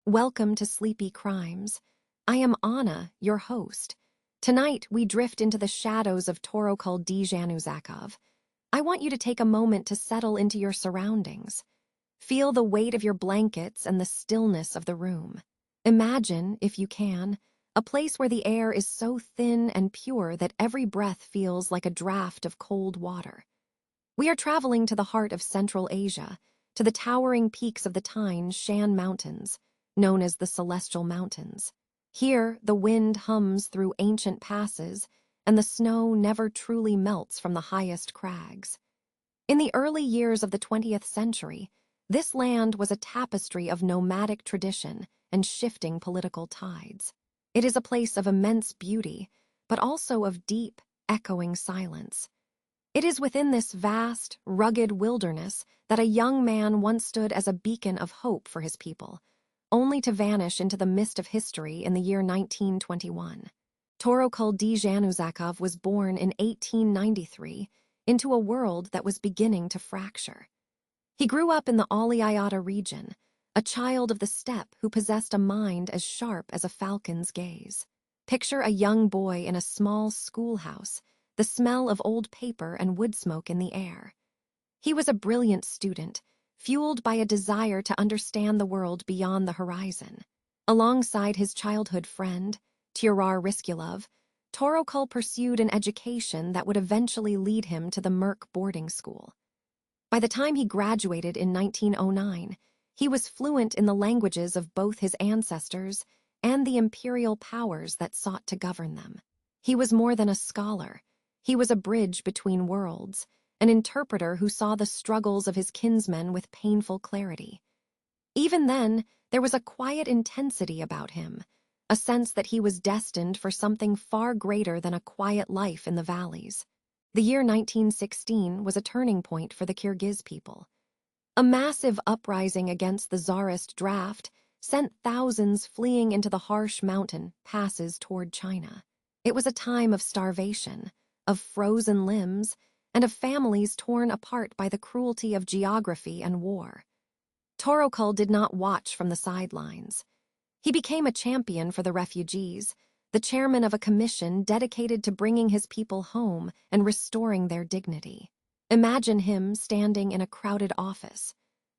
Welcome to Sleepy Crimes. I am Anna, your host. Tonight, we drift into the shadows of Torokul Dzhanuzakov. I want you to take a moment to settle into your surroundings. Feel the weight of your blankets and the stillness of the room. Imagine, if you can, a place where the air is so thin and pure that every breath feels like a draft of cold water. We are traveling to the heart of Central Asia, to the towering peaks of the Tian Shan Mountains, known as the Celestial Mountains. Here, the wind hums through ancient passes, and the snow never truly melts from the highest crags. In the early years of the 20th century, this land was a tapestry of nomadic tradition and shifting political tides. It is a place of immense beauty, but also of deep, echoing silence. It is within this vast, rugged wilderness that a young man once stood as a beacon of hope for his people, only to vanish into the mist of history in the year 1921. Torokul Dzhanuzakov was born in 1893 into a world that was beginning to fracture. He grew up in the Aliyata region, a child of the steppe who possessed a mind as sharp as a falcon's gaze. Picture a young boy in a small schoolhouse, the smell of old paper and wood smoke in the air. He was a brilliant student, fueled by a desire to understand the world beyond the horizon. Alongside his childhood friend, Tyurar Riskulov, Torokul pursued an education that would eventually lead him to the Merk boarding school. By the time he graduated in 1909, he was fluent in the languages of both his ancestors and the imperial powers that sought to govern them. He was more than a scholar. He was a bridge between worlds, an interpreter who saw the struggles of his kinsmen with painful clarity. Even then, there was a quiet intensity about him, a sense that he was destined for something far greater than a quiet life in the valleys. The year 1916 was a turning point for the Kyrgyz people. A massive uprising against the Tsarist draft sent thousands fleeing into the harsh mountain passes toward China. It was a time of starvation, of frozen limbs, and of families torn apart by the cruelty of geography and war. Torokul did not watch from the sidelines. He became a champion for the refugees, the chairman of a commission dedicated to bringing his people home and restoring their dignity. Imagine him standing in a crowded office,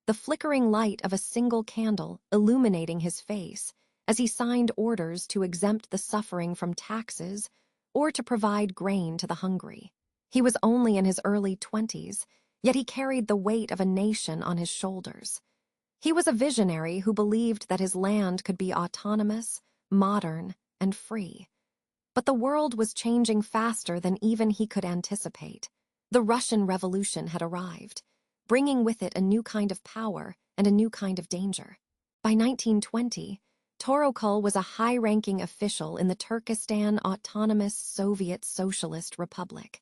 the flickering light of a single candle illuminating his face as he signed orders to exempt the suffering from taxes or to provide grain to the hungry. He was only in his early 20s, yet he carried the weight of a nation on his shoulders. He was a visionary who believed that his land could be autonomous, modern, and free. But the world was changing faster than even he could anticipate. The Russian Revolution had arrived, bringing with it a new kind of power and a new kind of danger. By 1920, Torokul was a high-ranking official in the Turkestan Autonomous Soviet Socialist Republic.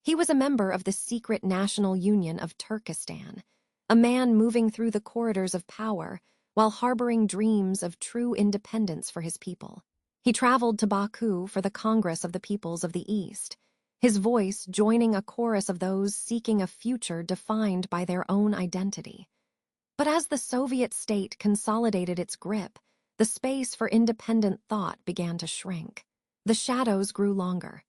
He was a member of the secret National Union of Turkestan, a man moving through the corridors of power while harboring dreams of true independence for his people. He traveled to Baku for the Congress of the Peoples of the East, his voice joining a chorus of those seeking a future defined by their own identity. But as the Soviet state consolidated its grip, the space for independent thought began to shrink. The shadows grew longer.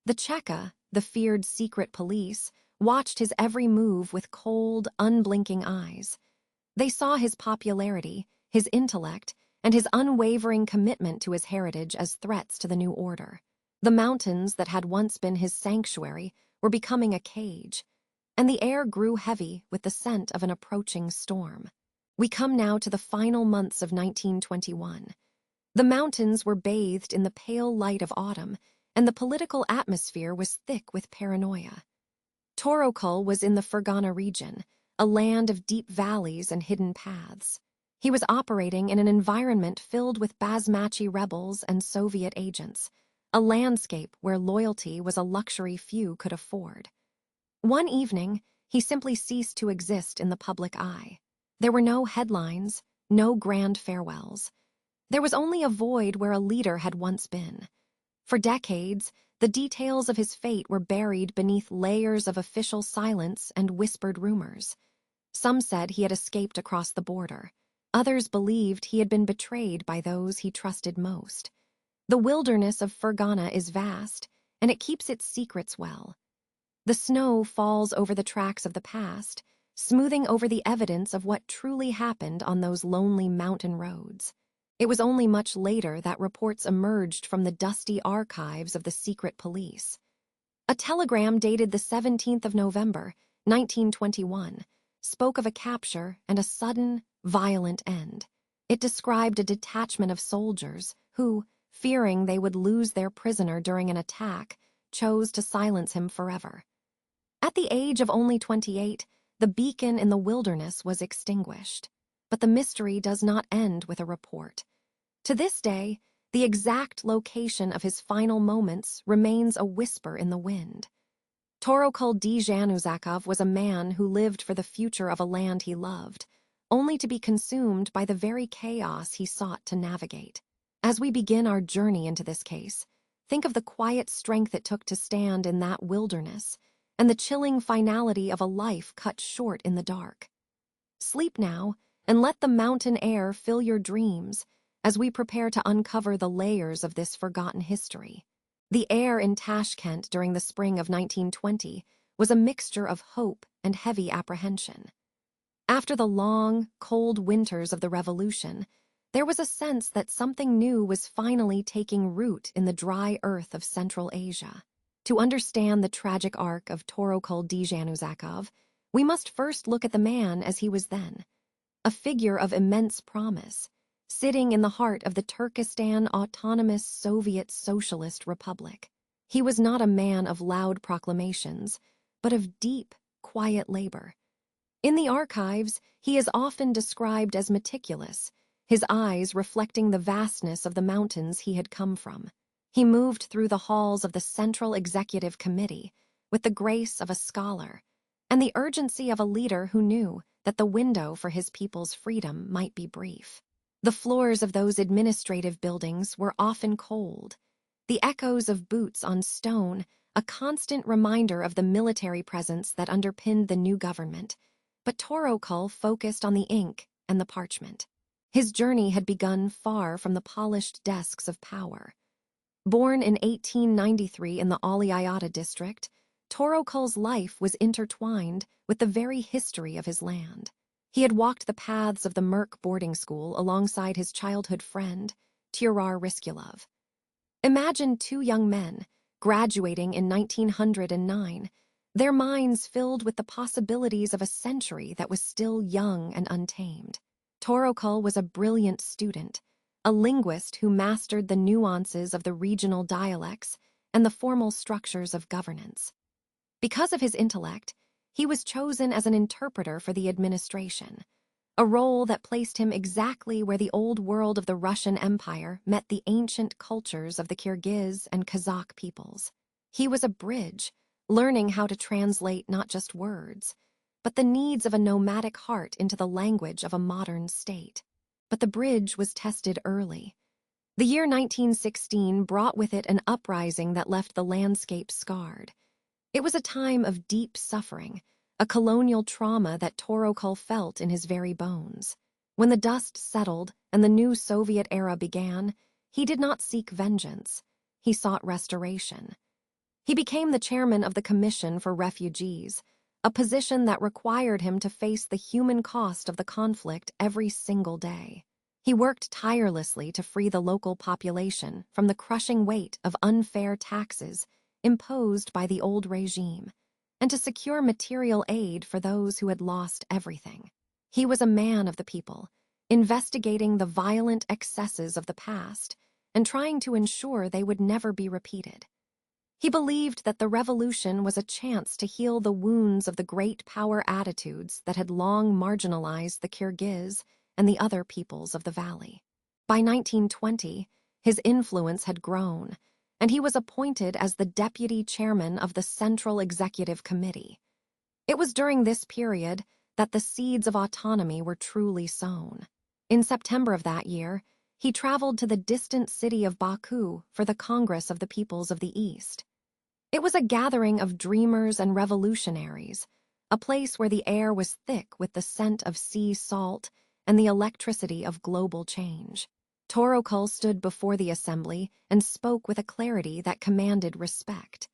The Cheka, the feared secret police, watched his every move with cold, unblinking eyes. They saw his popularity, his intellect, and his unwavering commitment to his heritage as threats to the new order. The mountains that had once been his sanctuary were becoming a cage, and the air grew heavy with the scent of an approaching storm. We come now to the final months of 1921. The mountains were bathed in the pale light of autumn, and the political atmosphere was thick with paranoia. Torokul was in the Fergana region, a land of deep valleys and hidden paths. He was operating in an environment filled with Basmachi rebels and Soviet agents, a landscape where loyalty was a luxury few could afford. One evening, he simply ceased to exist in the public eye. There were no headlines, no grand farewells. There was only a void where a leader had once been. For decades, the details of his fate were buried beneath layers of official silence and whispered rumors. Some said he had escaped across the border. Others believed he had been betrayed by those he trusted most. The wilderness of Fergana is vast, and it keeps its secrets well. The snow falls over the tracks of the past, smoothing over the evidence of what truly happened on those lonely mountain roads. It was only much later that reports emerged from the dusty archives of the secret police. A telegram dated the 17th of November, 1921, spoke of a capture and a sudden, violent end. It described a detachment of soldiers who, fearing they would lose their prisoner during an attack, chose to silence him forever. At the age of only 28, the beacon in the wilderness was extinguished. But the mystery does not end with a report. To this day, the exact location of his final moments remains a whisper in the wind. Torokul Dzhanuzakov was a man who lived for the future of a land he loved, only to be consumed by the very chaos he sought to navigate. As we begin our journey into this case, think of the quiet strength it took to stand in that wilderness, and the chilling finality of a life cut short in the dark. Sleep now, and let the mountain air fill your dreams as we prepare to uncover the layers of this forgotten history. The air in Tashkent during the spring of 1920 was a mixture of hope and heavy apprehension. After the long, cold winters of the revolution, there was a sense that something new was finally taking root in the dry earth of Central Asia. To understand the tragic arc of Torokul Dzhanuzakov, we must first look at the man as he was then, a figure of immense promise, sitting in the heart of the Turkestan Autonomous Soviet Socialist Republic. He was not a man of loud proclamations, but of deep, quiet labor. In the archives, he is often described as meticulous, his eyes reflecting the vastness of the mountains he had come from. He moved through the halls of the Central Executive Committee with the grace of a scholar and the urgency of a leader who knew that the window for his people's freedom might be brief. The floors of those administrative buildings were often cold, the echoes of boots on stone a constant reminder of the military presence that underpinned the new government, but Torokul focused on the ink and the parchment. His journey had begun far from the polished desks of power. Born in 1893 in the Aliayata district, Torokul's life was intertwined with the very history of his land. He had walked the paths of the Merk boarding school alongside his childhood friend, Turar Riskulov. Imagine two young men, graduating in 1909, their minds filled with the possibilities of a century that was still young and untamed. Torokul was a brilliant student, a linguist who mastered the nuances of the regional dialects and the formal structures of governance. Because of his intellect, he was chosen as an interpreter for the administration, a role that placed him exactly where the old world of the Russian Empire met the ancient cultures of the Kyrgyz and Kazakh peoples. He was a bridge, learning how to translate not just words, but the needs of a nomadic heart into the language of a modern state. But the bridge was tested early. The year 1916 brought with it an uprising that left the landscape scarred. It was a time of deep suffering, a colonial trauma that Torokul felt in his very bones. When the dust settled and the new Soviet era began, he did not seek vengeance. He sought restoration. He became the chairman of the Commission for Refugees, a position that required him to face the human cost of the conflict every single day. He worked tirelessly to free the local population from the crushing weight of unfair taxes imposed by the old regime, and to secure material aid for those who had lost everything. He was a man of the people, investigating the violent excesses of the past and trying to ensure they would never be repeated. He believed that the revolution was a chance to heal the wounds of the great power attitudes that had long marginalized the Kyrgyz and the other peoples of the valley. By 1920, his influence had grown, and he was appointed as the deputy chairman of the Central Executive Committee. It was during this period that the seeds of autonomy were truly sown. In September of that year, he traveled to the distant city of Baku for the Congress of the Peoples of the East. It was a gathering of dreamers and revolutionaries, a place where the air was thick with the scent of sea salt and the electricity of global change. Torokul stood before the assembly and spoke with a clarity that commanded respect.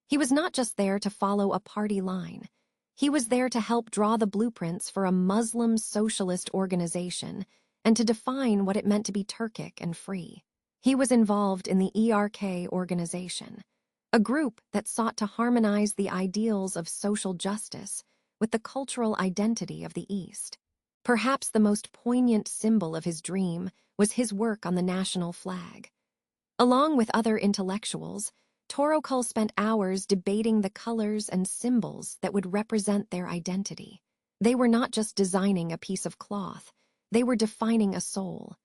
He was not just there to follow a party line. He was there to help draw the blueprints for a Muslim socialist organization and to define what it meant to be Turkic and free. He was involved in the ERK organization, a group that sought to harmonize the ideals of social justice with the cultural identity of the East. Perhaps the most poignant symbol of his dream was his work on the national flag. Along with other intellectuals, Torokul spent hours debating the colors and symbols that would represent their identity. They were not just designing a piece of cloth, they were defining a soul.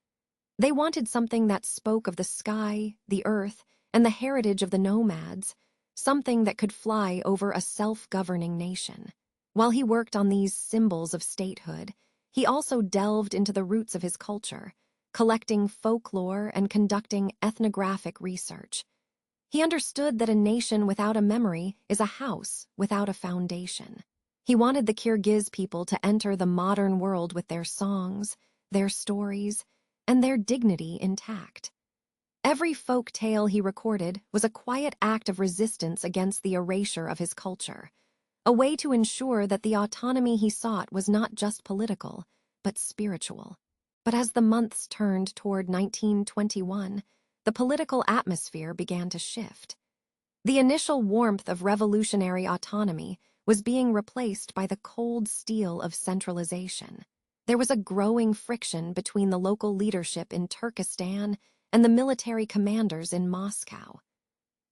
They wanted something that spoke of the sky, the earth, and the heritage of the nomads, something that could fly over a self-governing nation. While he worked on these symbols of statehood, he also delved into the roots of his culture, collecting folklore and conducting ethnographic research. He understood that a nation without a memory is a house without a foundation. He wanted the Kyrgyz people to enter the modern world with their songs, their stories, and their dignity intact. Every folk tale he recorded was a quiet act of resistance against the erasure of his culture, a way to ensure that the autonomy he sought was not just political, but spiritual. But as the months turned toward 1921, the political atmosphere began to shift. The initial warmth of revolutionary autonomy was being replaced by the cold steel of centralization. There was a growing friction between the local leadership in Turkestan and the military commanders in Moscow.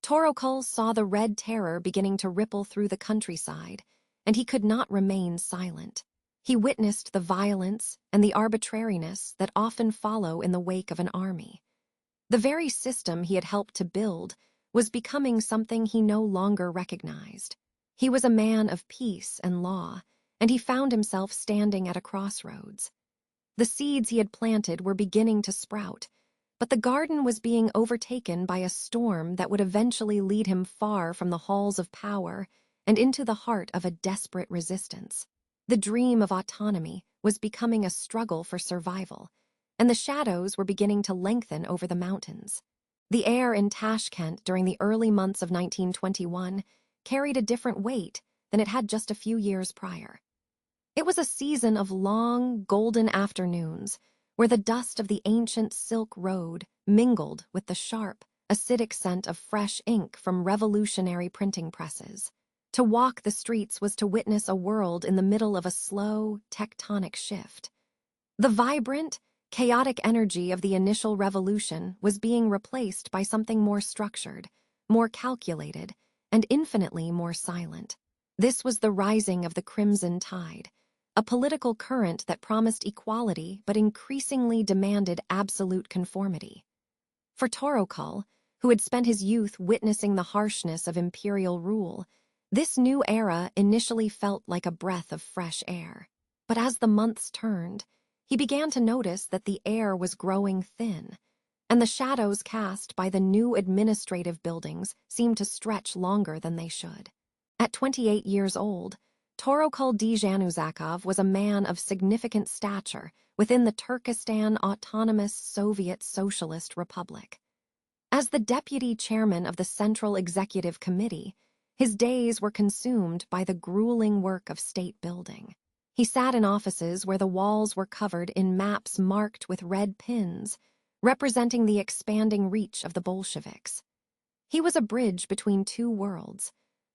Torokul saw the Red Terror beginning to ripple through the countryside, and he could not remain silent. He witnessed the violence and the arbitrariness that often follow in the wake of an army. The very system he had helped to build was becoming something he no longer recognized. He was a man of peace and law, and he found himself standing at a crossroads. The seeds he had planted were beginning to sprout, but the garden was being overtaken by a storm that would eventually lead him far from the halls of power and into the heart of a desperate resistance. The dream of autonomy was becoming a struggle for survival, and the shadows were beginning to lengthen over the mountains. The air in Tashkent during the early months of 1921 carried a different weight than it had just a few years prior. It was a season of long, golden afternoons where the dust of the ancient Silk Road mingled with the sharp, acidic scent of fresh ink from revolutionary printing presses. To walk the streets was to witness a world in the middle of a slow, tectonic shift. The vibrant, chaotic energy of the initial revolution was being replaced by something more structured, more calculated, and infinitely more silent. This was the rising of the Crimson Tide, a political current that promised equality but increasingly demanded absolute conformity. For Torokul, who had spent his youth witnessing the harshness of imperial rule, this new era initially felt like a breath of fresh air. But as the months turned, he began to notice that the air was growing thin, and the shadows cast by the new administrative buildings seemed to stretch longer than they should. At 28 years old, Torokul Dzhanuzakov was a man of significant stature within the Turkestan Autonomous Soviet Socialist Republic. As the deputy chairman of the Central Executive Committee, his days were consumed by the grueling work of state building. He sat in offices where the walls were covered in maps marked with red pins, representing the expanding reach of the Bolsheviks. He was a bridge between two worlds,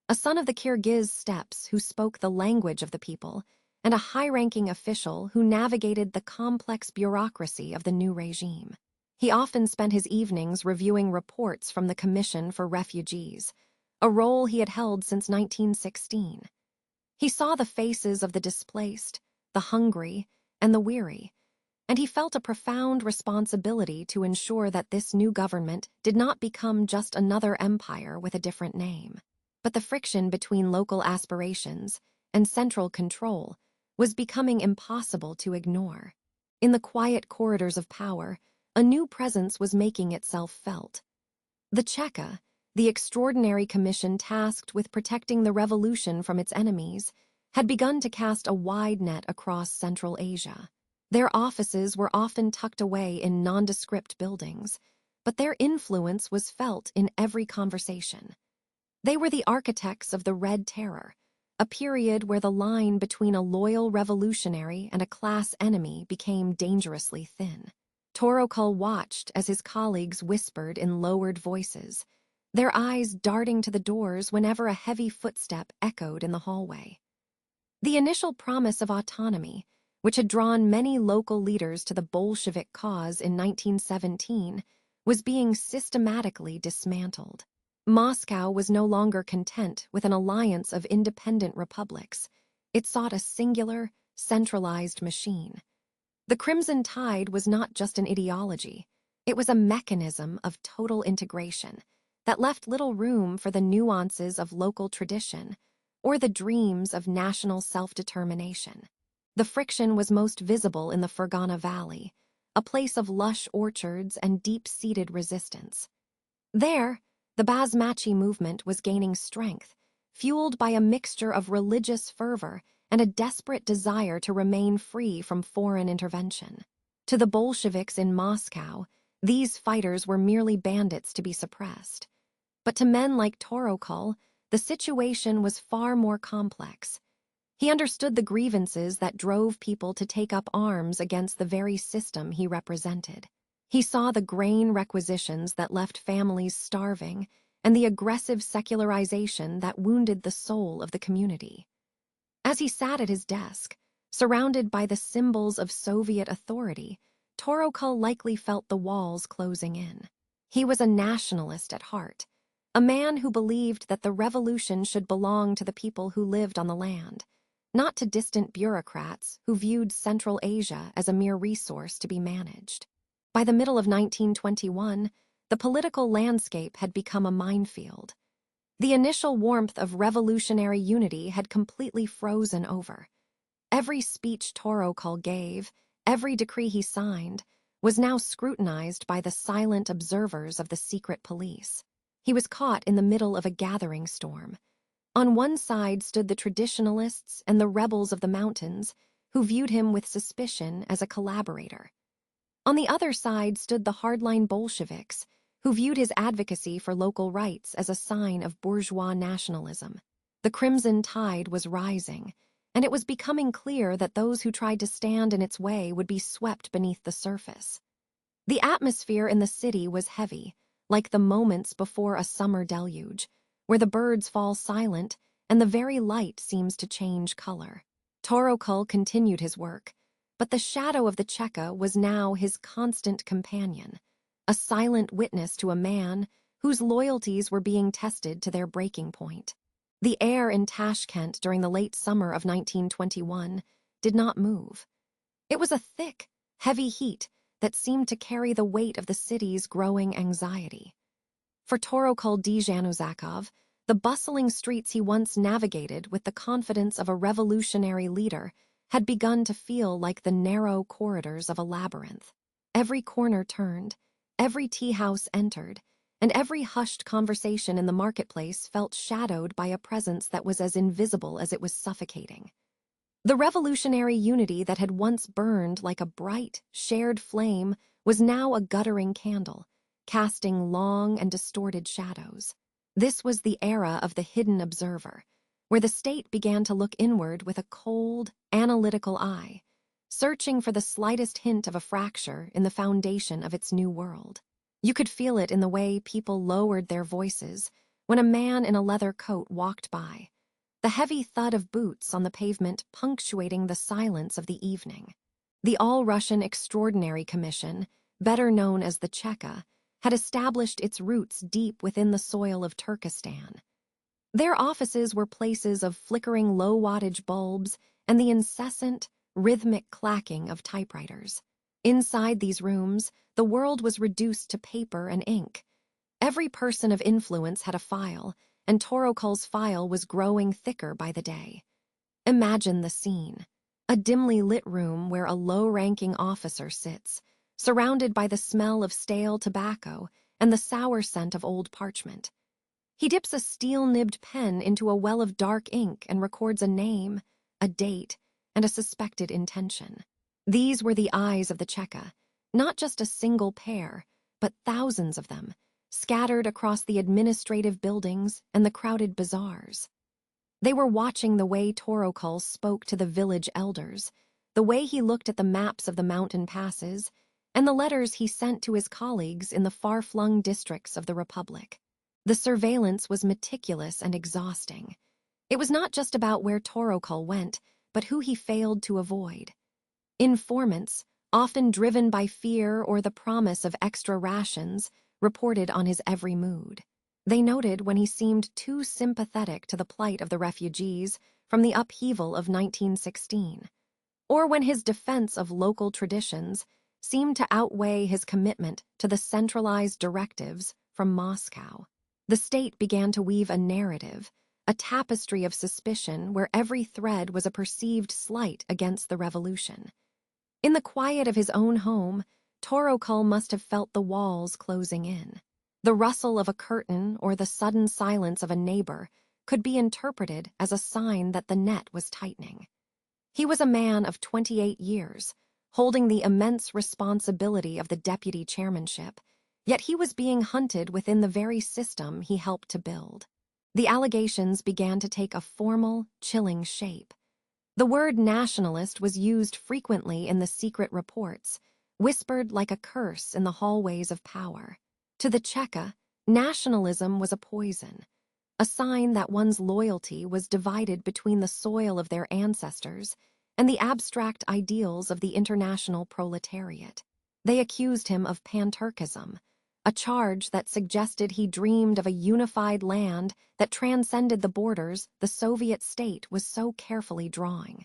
a son of the Kyrgyz steppes who spoke the language of the people, and a high-ranking official who navigated the complex bureaucracy of the new regime. He often spent his evenings reviewing reports from the Commission for Refugees, a role he had held since 1916. He saw the faces of the displaced, the hungry, and the weary, and he felt a profound responsibility to ensure that this new government did not become just another empire with a different name. But the friction between local aspirations and central control was becoming impossible to ignore. In the quiet corridors of power, a new presence was making itself felt. The Cheka, the extraordinary commission tasked with protecting the revolution from its enemies, had begun to cast a wide net across Central Asia. Their offices were often tucked away in nondescript buildings, but their influence was felt in every conversation. They were the architects of the Red Terror, a period where the line between a loyal revolutionary and a class enemy became dangerously thin. Torokul watched as his colleagues whispered in lowered voices, their eyes darting to the doors whenever a heavy footstep echoed in the hallway. The initial promise of autonomy, which had drawn many local leaders to the Bolshevik cause in 1917, was being systematically dismantled. Moscow was no longer content with an alliance of independent republics. It sought a singular, centralized machine. The Crimson Tide was not just an ideology. It was a mechanism of total integration that left little room for the nuances of local tradition or the dreams of national self-determination. The friction was most visible in the Fergana Valley, a place of lush orchards and deep-seated resistance. There, the Basmachi movement was gaining strength, fueled by a mixture of religious fervor and a desperate desire to remain free from foreign intervention. To the Bolsheviks in Moscow, these fighters were merely bandits to be suppressed. But to men like Torokul, the situation was far more complex. He understood the grievances that drove people to take up arms against the very system he represented. He saw the grain requisitions that left families starving and the aggressive secularization that wounded the soul of the community. As he sat at his desk, surrounded by the symbols of Soviet authority, Torokul likely felt the walls closing in. He was a nationalist at heart, a man who believed that the revolution should belong to the people who lived on the land, not to distant bureaucrats who viewed Central Asia as a mere resource to be managed. By the middle of 1921, the political landscape had become a minefield. The initial warmth of revolutionary unity had completely frozen over. Every speech Torokul gave, every decree he signed, was now scrutinized by the silent observers of the secret police. He was caught in the middle of a gathering storm. On one side stood the traditionalists and the rebels of the mountains, who viewed him with suspicion as a collaborator. On the other side stood the hardline Bolsheviks, who viewed his advocacy for local rights as a sign of bourgeois nationalism. The Crimson Tide was rising, and it was becoming clear that those who tried to stand in its way would be swept beneath the surface. The atmosphere in the city was heavy, like the moments before a summer deluge, where the birds fall silent and the very light seems to change color. Torokul continued his work, but the shadow of the Cheka was now his constant companion, a silent witness to a man whose loyalties were being tested to their breaking point. The air in Tashkent during the late summer of 1921 did not move. It was a thick, heavy heat that seemed to carry the weight of the city's growing anxiety. For Torokul Dzhanuzakov, the bustling streets he once navigated with the confidence of a revolutionary leader had begun to feel like the narrow corridors of a labyrinth. Every corner turned, every tea house entered, and every hushed conversation in the marketplace felt shadowed by a presence that was as invisible as it was suffocating. The revolutionary unity that had once burned like a bright, shared flame was now a guttering candle, casting long and distorted shadows. This was the era of the hidden observer, where the state began to look inward with a cold, analytical eye, searching for the slightest hint of a fracture in the foundation of its new world. You could feel it in the way people lowered their voices when a man in a leather coat walked by, the heavy thud of boots on the pavement punctuating the silence of the evening. The All-Russian Extraordinary Commission, better known as the Cheka, had established its roots deep within the soil of Turkestan. Their offices were places of flickering low-wattage bulbs and the incessant, rhythmic clacking of typewriters. Inside these rooms, the world was reduced to paper and ink. Every person of influence had a file, and Torokul's file was growing thicker by the day. Imagine the scene. A dimly lit room where a low-ranking officer sits, surrounded by the smell of stale tobacco and the sour scent of old parchment. He dips a steel-nibbed pen into a well of dark ink and records a name, a date, and a suspected intention. These were the eyes of the Cheka, not just a single pair, but thousands of them, scattered across the administrative buildings and the crowded bazaars. They were watching the way Torokul spoke to the village elders, the way he looked at the maps of the mountain passes, and the letters he sent to his colleagues in the far-flung districts of the Republic. The surveillance was meticulous and exhausting. It was not just about where Torokul went, but who he failed to avoid. Informants, often driven by fear or the promise of extra rations, reported on his every mood. They noted when he seemed too sympathetic to the plight of the refugees from the upheaval of 1916, or when his defense of local traditions seemed to outweigh his commitment to the centralized directives from Moscow. The state began to weave a narrative, a tapestry of suspicion where every thread was a perceived slight against the revolution. In the quiet of his own home, Torokul must have felt the walls closing in. The rustle of a curtain or the sudden silence of a neighbor could be interpreted as a sign that the net was tightening. He was a man of 28 years, holding the immense responsibility of the deputy chairmanship, yet he was being hunted within the very system he helped to build. The allegations began to take a formal, chilling shape. The word nationalist was used frequently in the secret reports, whispered like a curse in the hallways of power. To the Cheka, nationalism was a poison, a sign that one's loyalty was divided between the soil of their ancestors and the abstract ideals of the international proletariat. They accused him of pan-Turkism, a charge that suggested he dreamed of a unified land that transcended the borders the Soviet state was so carefully drawing.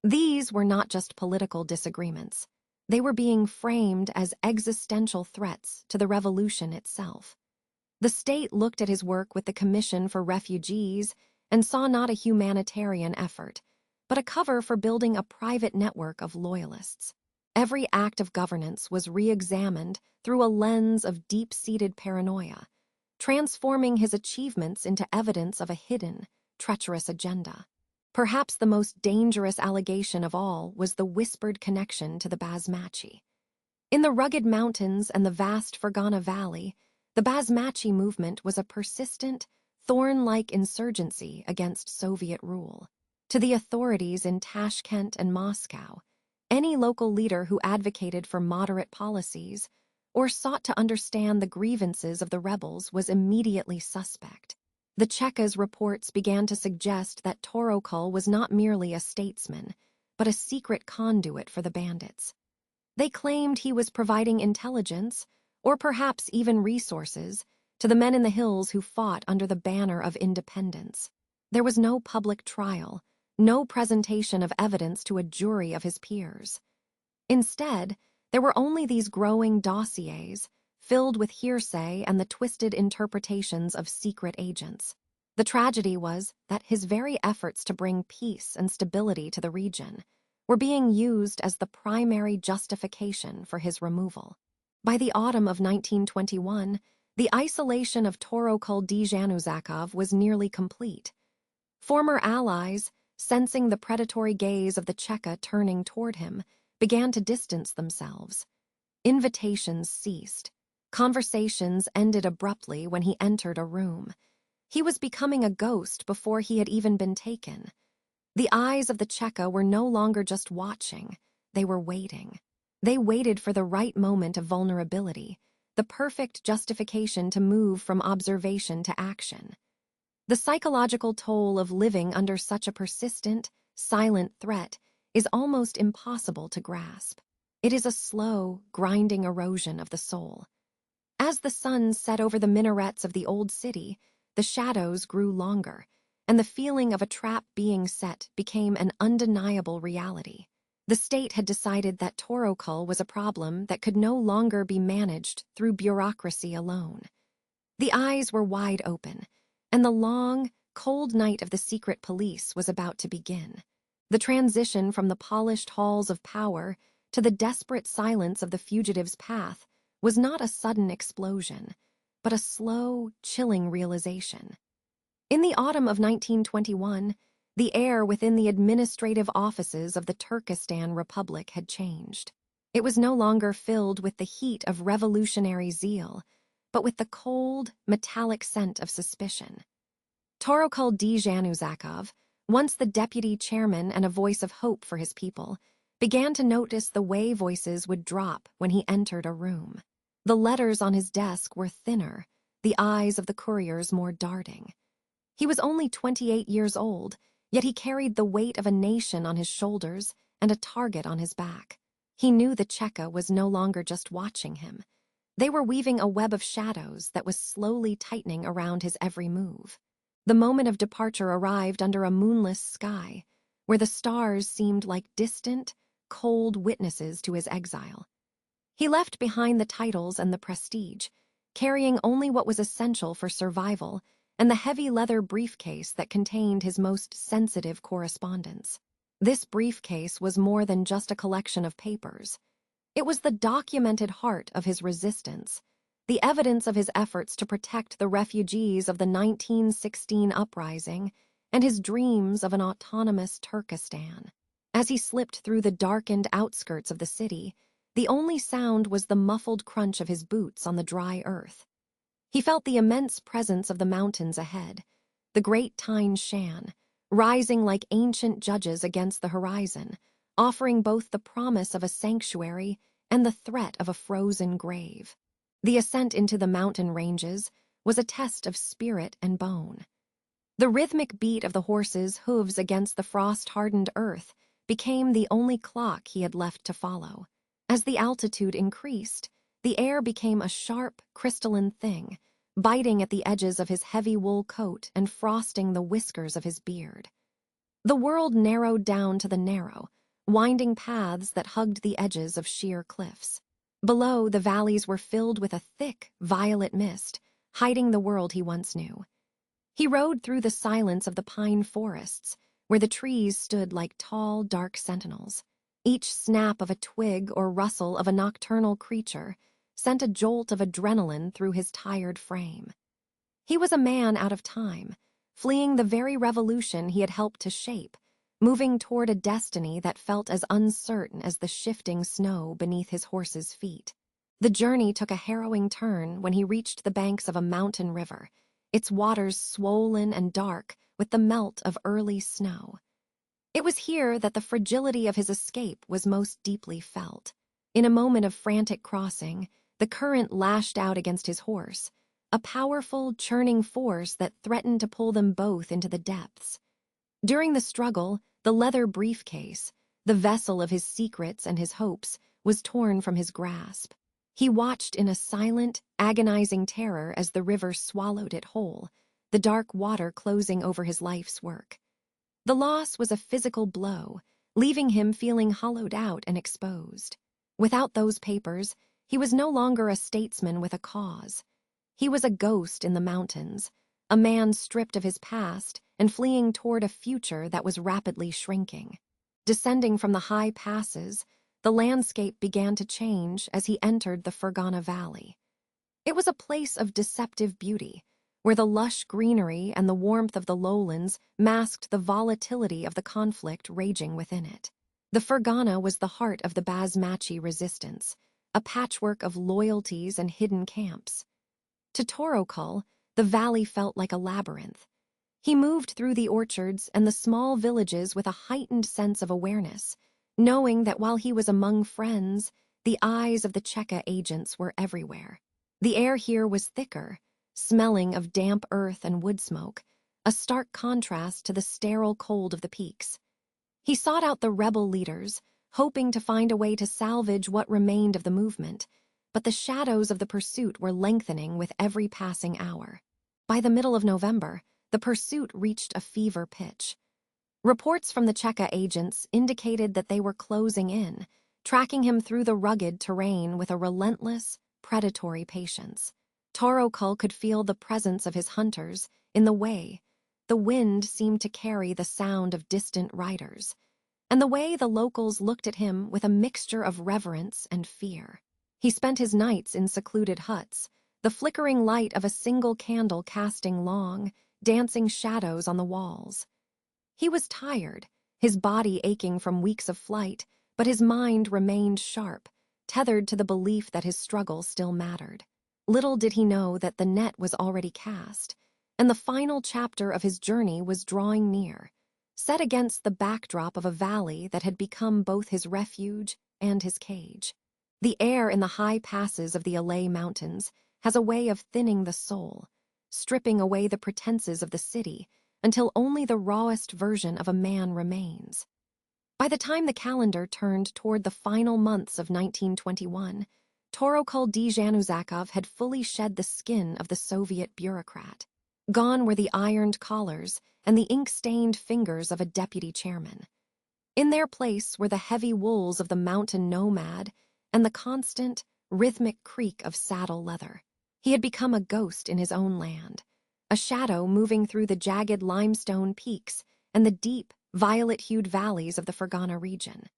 These were not just political disagreements. They were being framed as existential threats to the revolution itself. The state looked at his work with the Commission for Refugees and saw not a humanitarian effort, but a cover for building a private network of loyalists. Every act of governance was re-examined through a lens of deep-seated paranoia, transforming his achievements into evidence of a hidden, treacherous agenda. Perhaps the most dangerous allegation of all was the whispered connection to the Basmachi. In the rugged mountains and the vast Fergana Valley, the Basmachi movement was a persistent, thorn-like insurgency against Soviet rule. To the authorities in Tashkent and Moscow, any local leader who advocated for moderate policies or sought to understand the grievances of the rebels was immediately suspect. The Cheka's reports began to suggest that Torokul was not merely a statesman, but a secret conduit for the bandits. They claimed he was providing intelligence, or perhaps even resources, to the men in the hills who fought under the banner of independence. There was no public trial, no presentation of evidence to a jury of his peers. Instead, there were only these growing dossiers, filled with hearsay and the twisted interpretations of secret agents. The tragedy was that his very efforts to bring peace and stability to the region were being used as the primary justification for his removal. By the autumn of 1921, the isolation of Torokul Dzhanuzakov was nearly complete. Former allies, sensing the predatory gaze of the Cheka turning toward him, began to distance themselves. Invitations ceased. Conversations ended abruptly when he entered a room. He was becoming a ghost before he had even been taken. The eyes of the Cheka were no longer just watching, they were waiting. They waited for the right moment of vulnerability, the perfect justification to move from observation to action. The psychological toll of living under such a persistent, silent threat is almost impossible to grasp. It is a slow, grinding erosion of the soul. As the sun set over the minarets of the old city, the shadows grew longer, and the feeling of a trap being set became an undeniable reality. The state had decided that Torokul was a problem that could no longer be managed through bureaucracy alone. The eyes were wide open, and the long, cold night of the secret police was about to begin. The transition from the polished halls of power to the desperate silence of the fugitive's path was not a sudden explosion, but a slow, chilling realization. In the autumn of 1921, The air within the administrative offices of the Turkestan Republic had changed. It was no longer filled with the heat of revolutionary zeal, but with the cold, metallic scent of suspicion. Torokul Dzhanuzakov, once the deputy chairman and a voice of hope for his people, began to notice the way voices would drop when he entered a room. The letters on his desk were thinner, the eyes of the couriers more darting. He was only 28 years old, yet he carried the weight of a nation on his shoulders and a target on his back. He knew the Cheka was no longer just watching him. They were weaving a web of shadows that was slowly tightening around his every move. The moment of departure arrived under a moonless sky, where the stars seemed like distant, cold witnesses to his exile. He left behind the titles and the prestige, carrying only what was essential for survival and the heavy leather briefcase that contained his most sensitive correspondence. This briefcase was more than just a collection of papers. It was the documented heart of his resistance, the evidence of his efforts to protect the refugees of the 1916 uprising and his dreams of an autonomous Turkestan. As he slipped through the darkened outskirts of the city, the only sound was the muffled crunch of his boots on the dry earth. He felt the immense presence of the mountains ahead, the great Tine Shan, rising like ancient judges against the horizon, offering both the promise of a sanctuary and the threat of a frozen grave. The ascent into the mountain ranges was a test of spirit and bone. The rhythmic beat of the horses' hooves against the frost-hardened earth became the only clock he had left to follow. As the altitude increased, the air became a sharp, crystalline thing, biting at the edges of his heavy wool coat and frosting the whiskers of his beard. The world narrowed down to the narrow, winding paths that hugged the edges of sheer cliffs. Below, the valleys were filled with a thick, violet mist, hiding the world he once knew. He rode through the silence of the pine forests, where the trees stood like tall, dark sentinels. Each snap of a twig or rustle of a nocturnal creature sent a jolt of adrenaline through his tired frame. He was a man out of time, fleeing the very revolution he had helped to shape, moving toward a destiny that felt as uncertain as the shifting snow beneath his horse's feet. The journey took a harrowing turn when he reached the banks of a mountain river, its waters swollen and dark with the melt of early snow. It was here that the fragility of his escape was most deeply felt. In a moment of frantic crossing, the current lashed out against his horse, a powerful, churning force that threatened to pull them both into the depths. During the struggle, the leather briefcase, the vessel of his secrets and his hopes, was torn from his grasp. He watched in a silent, agonizing terror as the river swallowed it whole, the dark water closing over his life's work. The loss was a physical blow, leaving him feeling hollowed out and exposed. Without those papers, he was no longer a statesman with a cause. He was a ghost in the mountains, a man stripped of his past and fleeing toward a future that was rapidly shrinking. Descending from the high passes, the landscape began to change as he entered the Fergana Valley. It was a place of deceptive beauty, where the lush greenery and the warmth of the lowlands masked the volatility of the conflict raging within it. The Fergana was the heart of the Basmachi resistance, a patchwork of loyalties and hidden camps. To Torokul, the valley felt like a labyrinth. He moved through the orchards and the small villages with a heightened sense of awareness, knowing that while he was among friends, the eyes of the Cheka agents were everywhere. The air here was thicker, smelling of damp earth and wood smoke, a stark contrast to the sterile cold of the peaks. He sought out the rebel leaders, hoping to find a way to salvage what remained of the movement, but the shadows of the pursuit were lengthening with every passing hour. By the middle of November, the pursuit reached a fever pitch. Reports from the Cheka agents indicated that they were closing in, tracking him through the rugged terrain with a relentless, predatory patience. Torokul could feel the presence of his hunters in the way. The wind seemed to carry the sound of distant riders, and the way the locals looked at him with a mixture of reverence and fear. He spent his nights in secluded huts, the flickering light of a single candle casting long, dancing shadows on the walls. He was tired, his body aching from weeks of flight, but his mind remained sharp, tethered to the belief that his struggle still mattered. Little did he know that the net was already cast, and the final chapter of his journey was drawing near, set against the backdrop of a valley that had become both his refuge and his cage. The air in the high passes of the Alay Mountains has a way of thinning the soul, stripping away the pretenses of the city until only the rawest version of a man remains. By the time the calendar turned toward the final months of 1921, Torokul Dzhanuzakov had fully shed the skin of the Soviet bureaucrat. Gone were the ironed collars and the ink-stained fingers of a deputy chairman. In their place were the heavy wools of the mountain nomad and the constant, rhythmic creak of saddle leather. He had become a ghost in his own land, a shadow moving through the jagged limestone peaks and the deep, violet-hued valleys of the Fergana region.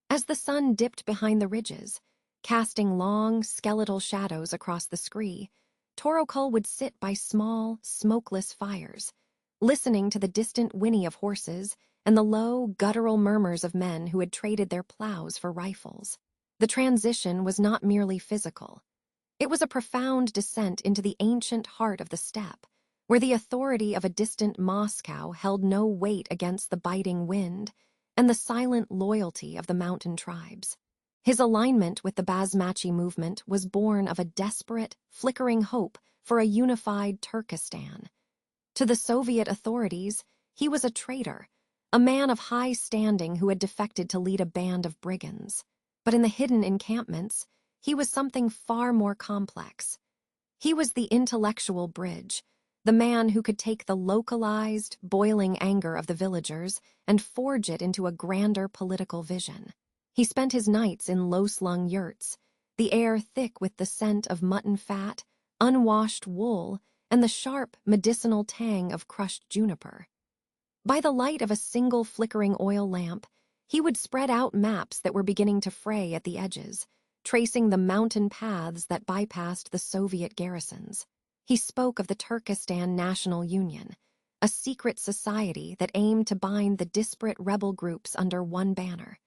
As the sun dipped behind the ridges, casting long, skeletal shadows across the scree, Torokul would sit by small, smokeless fires, listening to the distant whinny of horses and the low, guttural murmurs of men who had traded their plows for rifles. The transition was not merely physical. It was a profound descent into the ancient heart of the steppe, where the authority of a distant Moscow held no weight against the biting wind and the silent loyalty of the mountain tribes. His alignment with the Basmachi movement was born of a desperate, flickering hope for a unified Turkestan. To the Soviet authorities, he was a traitor, a man of high standing who had defected to lead a band of brigands. But in the hidden encampments, he was something far more complex. He was the intellectual bridge, the man who could take the localized, boiling anger of the villagers and forge it into a grander political vision. He spent his nights in low-slung yurts, the air thick with the scent of mutton fat, unwashed wool, and the sharp, medicinal tang of crushed juniper. By the light of a single flickering oil lamp, he would spread out maps that were beginning to fray at the edges, tracing the mountain paths that bypassed the Soviet garrisons. He spoke of the Turkestan National Union, a secret society that aimed to bind the disparate rebel groups under one banner.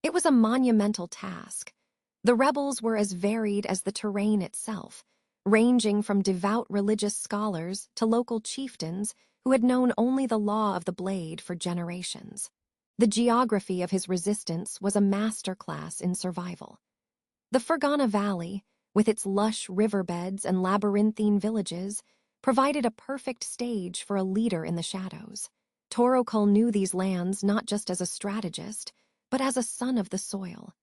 It was a monumental task. The rebels were as varied as the terrain itself, ranging from devout religious scholars to local chieftains who had known only the law of the blade for generations. The geography of his resistance was a masterclass in survival. The Fergana Valley, with its lush riverbeds and labyrinthine villages, provided a perfect stage for a leader in the shadows. Torokul knew these lands not just as a strategist, but as a son of the soil.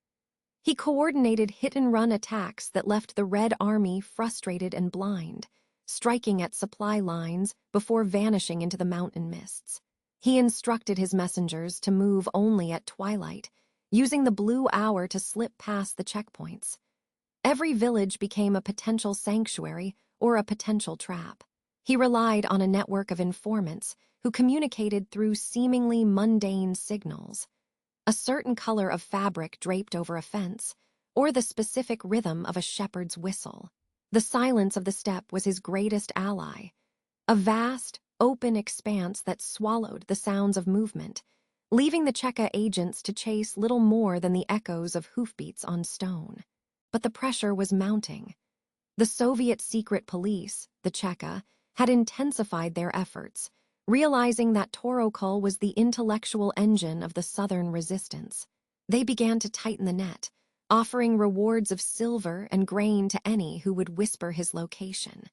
He coordinated hit-and-run attacks that left the Red Army frustrated and blind, striking at supply lines before vanishing into the mountain mists. He instructed his messengers to move only at twilight, using the blue hour to slip past the checkpoints. Every village became a potential sanctuary or a potential trap. He relied on a network of informants who communicated through seemingly mundane signals. A certain color of fabric draped over a fence, or the specific rhythm of a shepherd's whistle. The silence of the steppe was his greatest ally, a vast, open expanse that swallowed the sounds of movement, leaving the Cheka agents to chase little more than the echoes of hoofbeats on stone. But the pressure was mounting. The Soviet secret police, the Cheka, had intensified their efforts, realizing that Torokul was the intellectual engine of the southern resistance. They began to tighten the net, offering rewards of silver and grain to any who would whisper his location.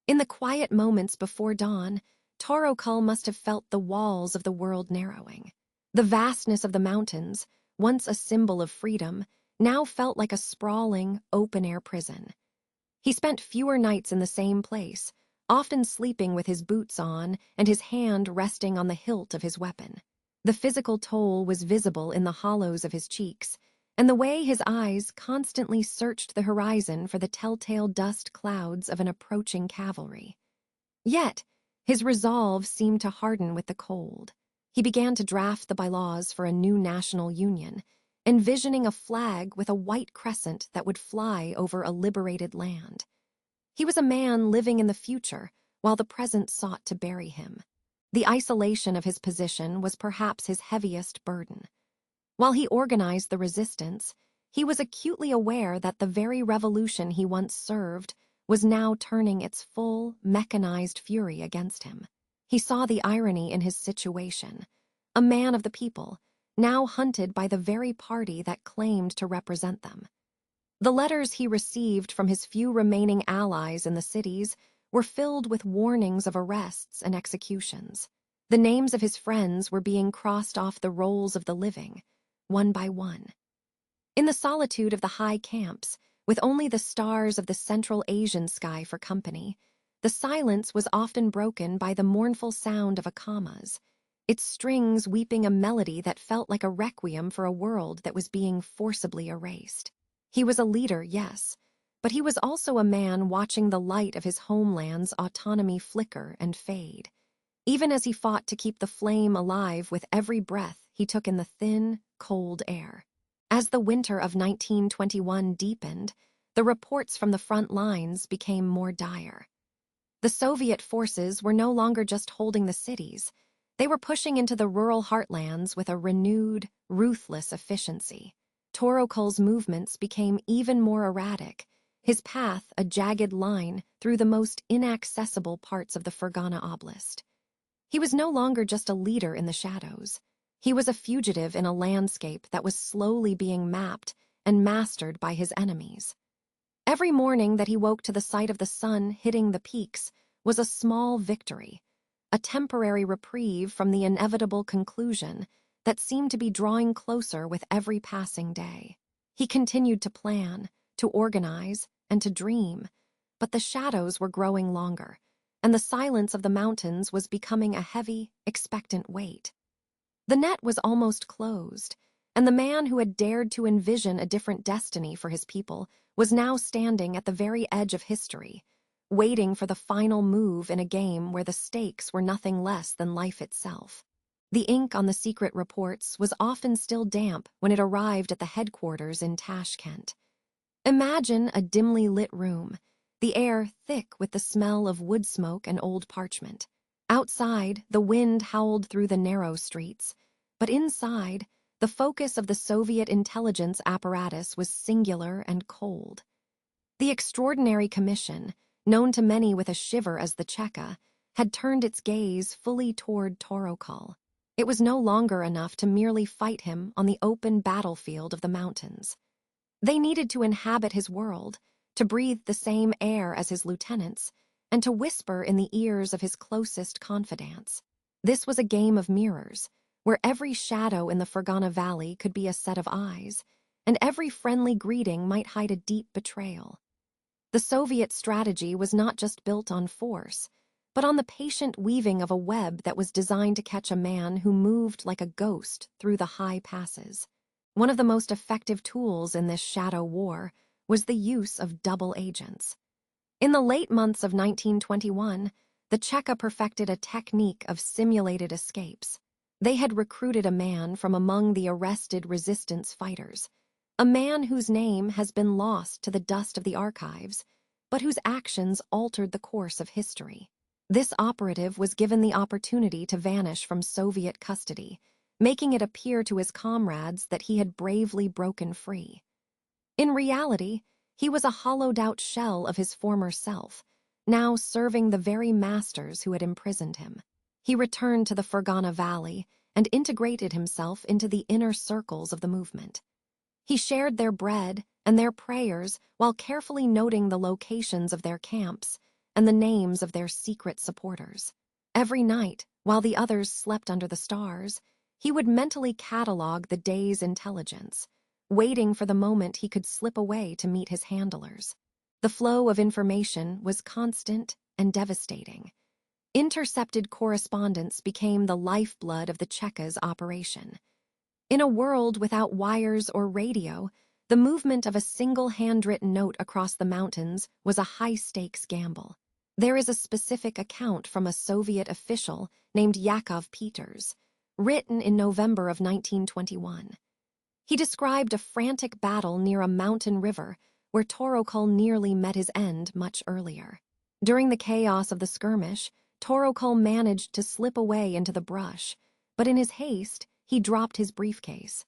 In the quiet moments before dawn, Torokul must have felt the walls of the world narrowing. The vastness of the mountains, once a symbol of freedom, now felt like a sprawling, open-air prison. He spent fewer nights in the same place, often sleeping with his boots on and his hand resting on the hilt of his weapon. The physical toll was visible in the hollows of his cheeks, and the way his eyes constantly searched the horizon for the telltale dust clouds of an approaching cavalry. Yet, his resolve seemed to harden with the cold. He began to draft the bylaws for a new national union, envisioning a flag with a white crescent that would fly over a liberated land. He was a man living in the future, while the present sought to bury him. The isolation of his position was perhaps his heaviest burden. While he organized the resistance, he was acutely aware that the very revolution he once served was now turning its full, mechanized fury against him. He saw the irony in his situation. A man of the people, now hunted by the very party that claimed to represent them. The letters he received from his few remaining allies in the cities were filled with warnings of arrests and executions. The names of his friends were being crossed off the rolls of the living, one by one. In the solitude of the high camps, with only the stars of the Central Asian sky for company, the silence was often broken by the mournful sound of a khamas, its strings weeping a melody that felt like a requiem for a world that was being forcibly erased. He was a leader, yes, but he was also a man watching the light of his homeland's autonomy flicker and fade, even as he fought to keep the flame alive with every breath he took in the thin, cold air. As the winter of 1921 deepened, the reports from the front lines became more dire. The Soviet forces were no longer just holding the cities. They were pushing into the rural heartlands with a renewed, ruthless efficiency. Torokul's movements became even more erratic, his path a jagged line through the most inaccessible parts of the Fergana Oblast. He was no longer just a leader in the shadows. He was a fugitive in a landscape that was slowly being mapped and mastered by his enemies. Every morning that he woke to the sight of the sun hitting the peaks was a small victory, a temporary reprieve from the inevitable conclusion that seemed to be drawing closer with every passing day. He continued to plan, to organize, and to dream, but the shadows were growing longer, and the silence of the mountains was becoming a heavy, expectant weight. The net was almost closed, and the man who had dared to envision a different destiny for his people was now standing at the very edge of history, waiting for the final move in a game where the stakes were nothing less than life itself. The ink on the secret reports was often still damp when it arrived at the headquarters in Tashkent. Imagine a dimly lit room, the air thick with the smell of wood smoke and old parchment. Outside, the wind howled through the narrow streets, but inside, the focus of the Soviet intelligence apparatus was singular and cold. The Extraordinary Commission, known to many with a shiver as the Cheka, had turned its gaze fully toward Torokul. It was no longer enough to merely fight him on the open battlefield of the mountains. They needed to inhabit his world, to breathe the same air as his lieutenants, and to whisper in the ears of his closest confidants. This was a game of mirrors, where every shadow in the Fergana Valley could be a set of eyes, and every friendly greeting might hide a deep betrayal. The Soviet strategy was not just built on force, but on the patient weaving of a web that was designed to catch a man who moved like a ghost through the high passes. One of the most effective tools in this shadow war was the use of double agents. In the late months of 1921, the Cheka perfected a technique of simulated escapes. They had recruited a man from among the arrested resistance fighters, a man whose name has been lost to the dust of the archives, but whose actions altered the course of history. This operative was given the opportunity to vanish from Soviet custody, making it appear to his comrades that he had bravely broken free. In reality, he was a hollowed-out shell of his former self, now serving the very masters who had imprisoned him. He returned to the Fergana Valley and integrated himself into the inner circles of the movement. He shared their bread and their prayers while carefully noting the locations of their camps and the names of their secret supporters. Every night, while the others slept under the stars, he would mentally catalog the day's intelligence, waiting for the moment he could slip away to meet his handlers. The flow of information was constant and devastating. Intercepted correspondence became the lifeblood of the Cheka's operation. In a world without wires or radio, the movement of a single handwritten note across the mountains was a high-stakes gamble. There is a specific account from a Soviet official named Yakov Peters, written in November of 1921. He described a frantic battle near a mountain river where Torokul nearly met his end much earlier. During the chaos of the skirmish, Torokul managed to slip away into the brush, but in his haste, he dropped his briefcase.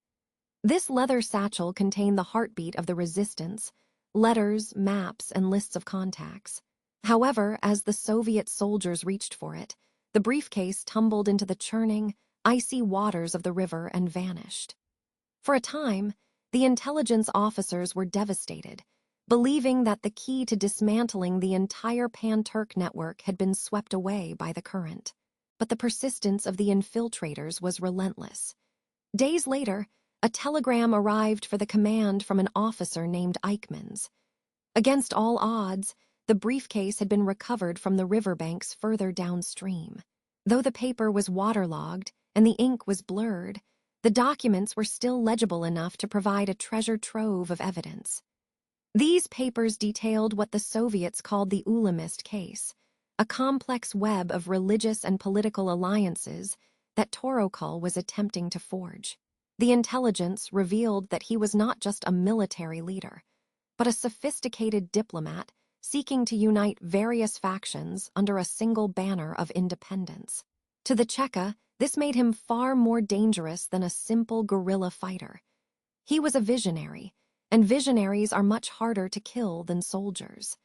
This leather satchel contained the heartbeat of the resistance, letters, maps, and lists of contacts. However, as the Soviet soldiers reached for it, the briefcase tumbled into the churning, icy waters of the river and vanished. For a time, the intelligence officers were devastated, believing that the key to dismantling the entire Pan-Turk network had been swept away by the current. But the persistence of the infiltrators was relentless. Days later, a telegram arrived for the command from an officer named Eichmanns. Against all odds, the briefcase had been recovered from the riverbanks further downstream. Though the paper was waterlogged and the ink was blurred, the documents were still legible enough to provide a treasure trove of evidence. These papers detailed what the Soviets called the Ulamist case, a complex web of religious and political alliances that Torokul was attempting to forge. The intelligence revealed that he was not just a military leader, but a sophisticated diplomat seeking to unite various factions under a single banner of independence. To the Cheka, this made him far more dangerous than a simple guerrilla fighter. He was a visionary, and visionaries are much harder to kill than soldiers.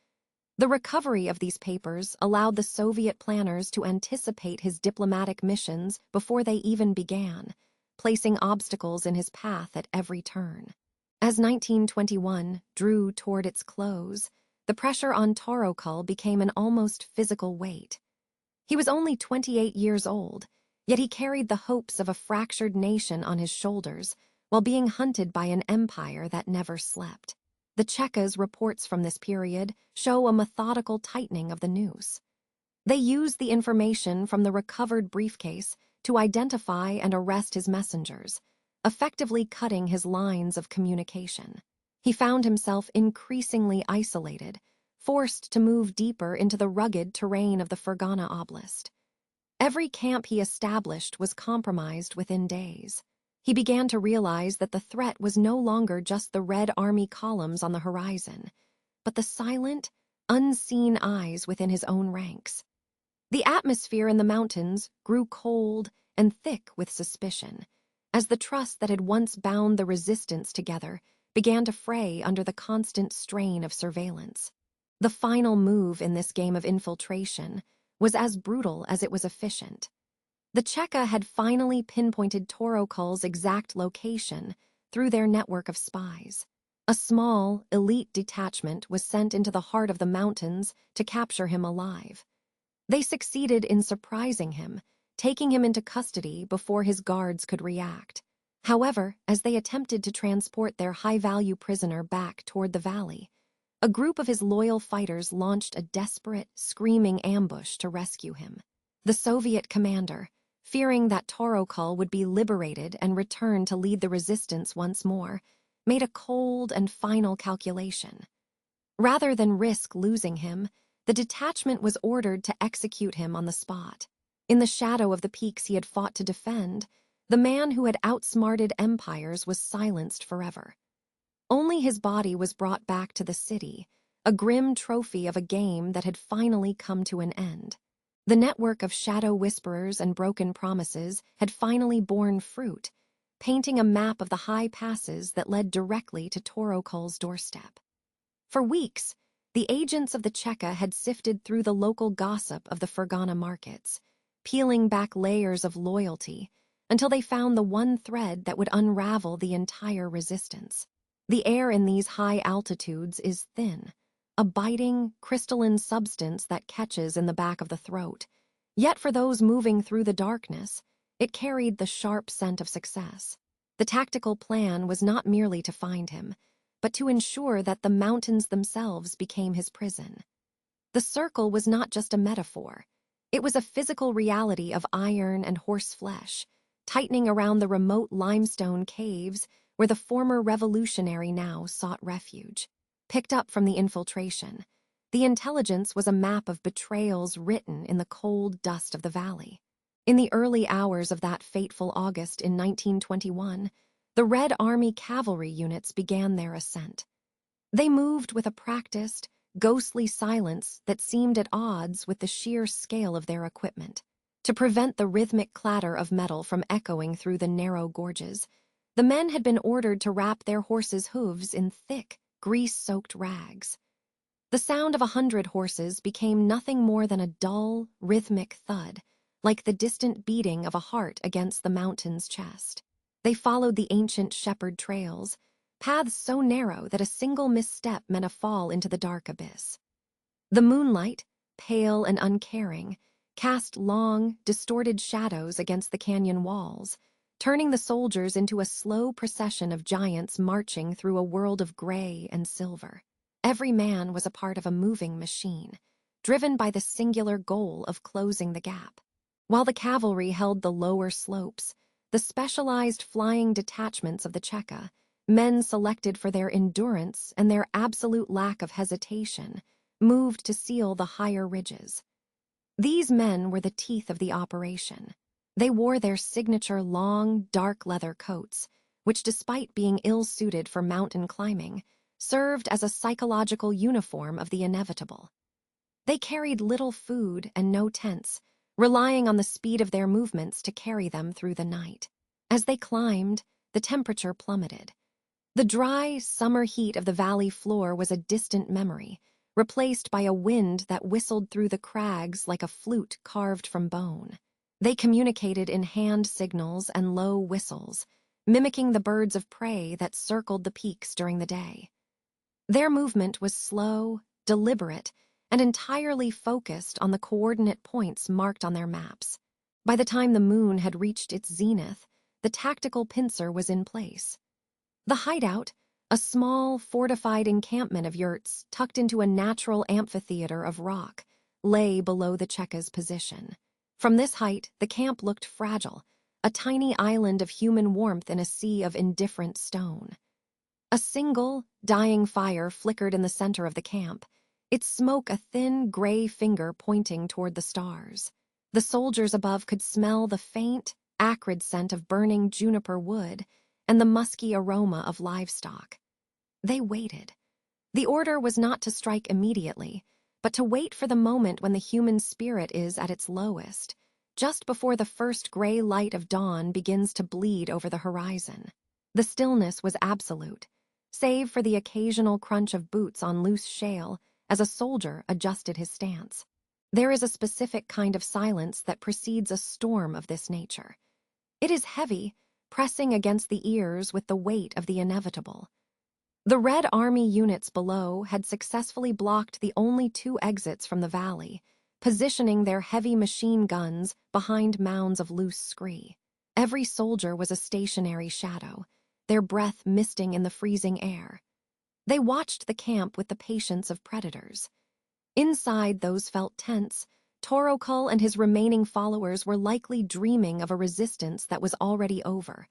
The recovery of these papers allowed the Soviet planners to anticipate his diplomatic missions before they even began, placing obstacles in his path at every turn. As 1921 drew toward its close, the pressure on Torokul became an almost physical weight. He was only 28 years old, yet he carried the hopes of a fractured nation on his shoulders while being hunted by an empire that never slept. The Cheka's reports from this period show a methodical tightening of the noose. They used the information from the recovered briefcase to identify and arrest his messengers, effectively cutting his lines of communication. He found himself increasingly isolated, forced to move deeper into the rugged terrain of the Fergana Oblast. Every camp he established was compromised within days. He began to realize that the threat was no longer just the Red Army columns on the horizon, but the silent, unseen eyes within his own ranks. The atmosphere in the mountains grew cold and thick with suspicion, as the trust that had once bound the resistance together began to fray under the constant strain of surveillance. The final move in this game of infiltration was as brutal as it was efficient. The Cheka had finally pinpointed Torokul's exact location through their network of spies. A small, elite detachment was sent into the heart of the mountains to capture him alive. They succeeded in surprising him, taking him into custody before his guards could react. However, as they attempted to transport their high-value prisoner back toward the valley, a group of his loyal fighters launched a desperate, screaming ambush to rescue him. The Soviet commander, fearing that Torokul would be liberated and return to lead the resistance once more, made a cold and final calculation. Rather than risk losing him, the detachment was ordered to execute him on the spot. In the shadow of the peaks he had fought to defend, the man who had outsmarted empires was silenced forever. Only his body was brought back to the city, a grim trophy of a game that had finally come to an end. The network of shadow whisperers and broken promises had finally borne fruit, painting a map of the high passes that led directly to Torokul's doorstep. For weeks, the agents of the Cheka had sifted through the local gossip of the Fergana markets, peeling back layers of loyalty until they found the one thread that would unravel the entire resistance. The air in these high altitudes is thin, a biting, crystalline substance that catches in the back of the throat. Yet for those moving through the darkness, it carried the sharp scent of success. The tactical plan was not merely to find him, but to ensure that the mountains themselves became his prison. The circle was not just a metaphor. It was a physical reality of iron and horse flesh, tightening around the remote limestone caves where the former revolutionary now sought refuge. Picked up from the infiltration, the intelligence was a map of betrayals written in the cold dust of the valley. In the early hours of that fateful August in 1921, the Red Army cavalry units began their ascent. They moved with a practiced, ghostly silence that seemed at odds with the sheer scale of their equipment. To prevent the rhythmic clatter of metal from echoing through the narrow gorges, the men had been ordered to wrap their horses' hooves in thick, grease-soaked rags. The sound of 100 horses became nothing more than a dull, rhythmic thud, like the distant beating of a heart against the mountain's chest. They followed the ancient shepherd trails, paths so narrow that a single misstep meant a fall into the dark abyss. The moonlight, pale and uncaring, cast long, distorted shadows against the canyon walls, turning the soldiers into a slow procession of giants marching through a world of gray and silver. Every man was a part of a moving machine, driven by the singular goal of closing the gap. While the cavalry held the lower slopes, the specialized flying detachments of the Cheka, men selected for their endurance and their absolute lack of hesitation, moved to seal the higher ridges. These men were the teeth of the operation. They wore their signature long, dark leather coats, which, despite being ill-suited for mountain climbing, served as a psychological uniform of the inevitable. They carried little food and no tents, relying on the speed of their movements to carry them through the night. As they climbed, the temperature plummeted. The dry, summer heat of the valley floor was a distant memory, replaced by a wind that whistled through the crags like a flute carved from bone. They communicated in hand signals and low whistles, mimicking the birds of prey that circled the peaks during the day. Their movement was slow, deliberate, and entirely focused on the coordinate points marked on their maps. By the time the moon had reached its zenith, the tactical pincer was in place. The hideout, a small, fortified encampment of yurts tucked into a natural amphitheater of rock, lay below the Cheka's position. From this height, the camp looked fragile, a tiny island of human warmth in a sea of indifferent stone. A single, dying fire flickered in the center of the camp, its smoke a thin, gray finger pointing toward the stars. The soldiers above could smell the faint, acrid scent of burning juniper wood and the musky aroma of livestock. They waited. The order was not to strike immediately, but to wait for the moment when the human spirit is at its lowest, just before the first gray light of dawn begins to bleed over the horizon. The stillness was absolute, save for the occasional crunch of boots on loose shale as a soldier adjusted his stance. There is a specific kind of silence that precedes a storm of this nature. It is heavy, pressing against the ears with the weight of the inevitable. The Red Army units below had successfully blocked the only 2 exits from the valley, positioning their heavy machine guns behind mounds of loose scree. Every soldier was a stationary shadow, their breath misting in the freezing air. They watched the camp with the patience of predators. Inside those felt tents, Torokul and his remaining followers were likely dreaming of a resistance that was already over,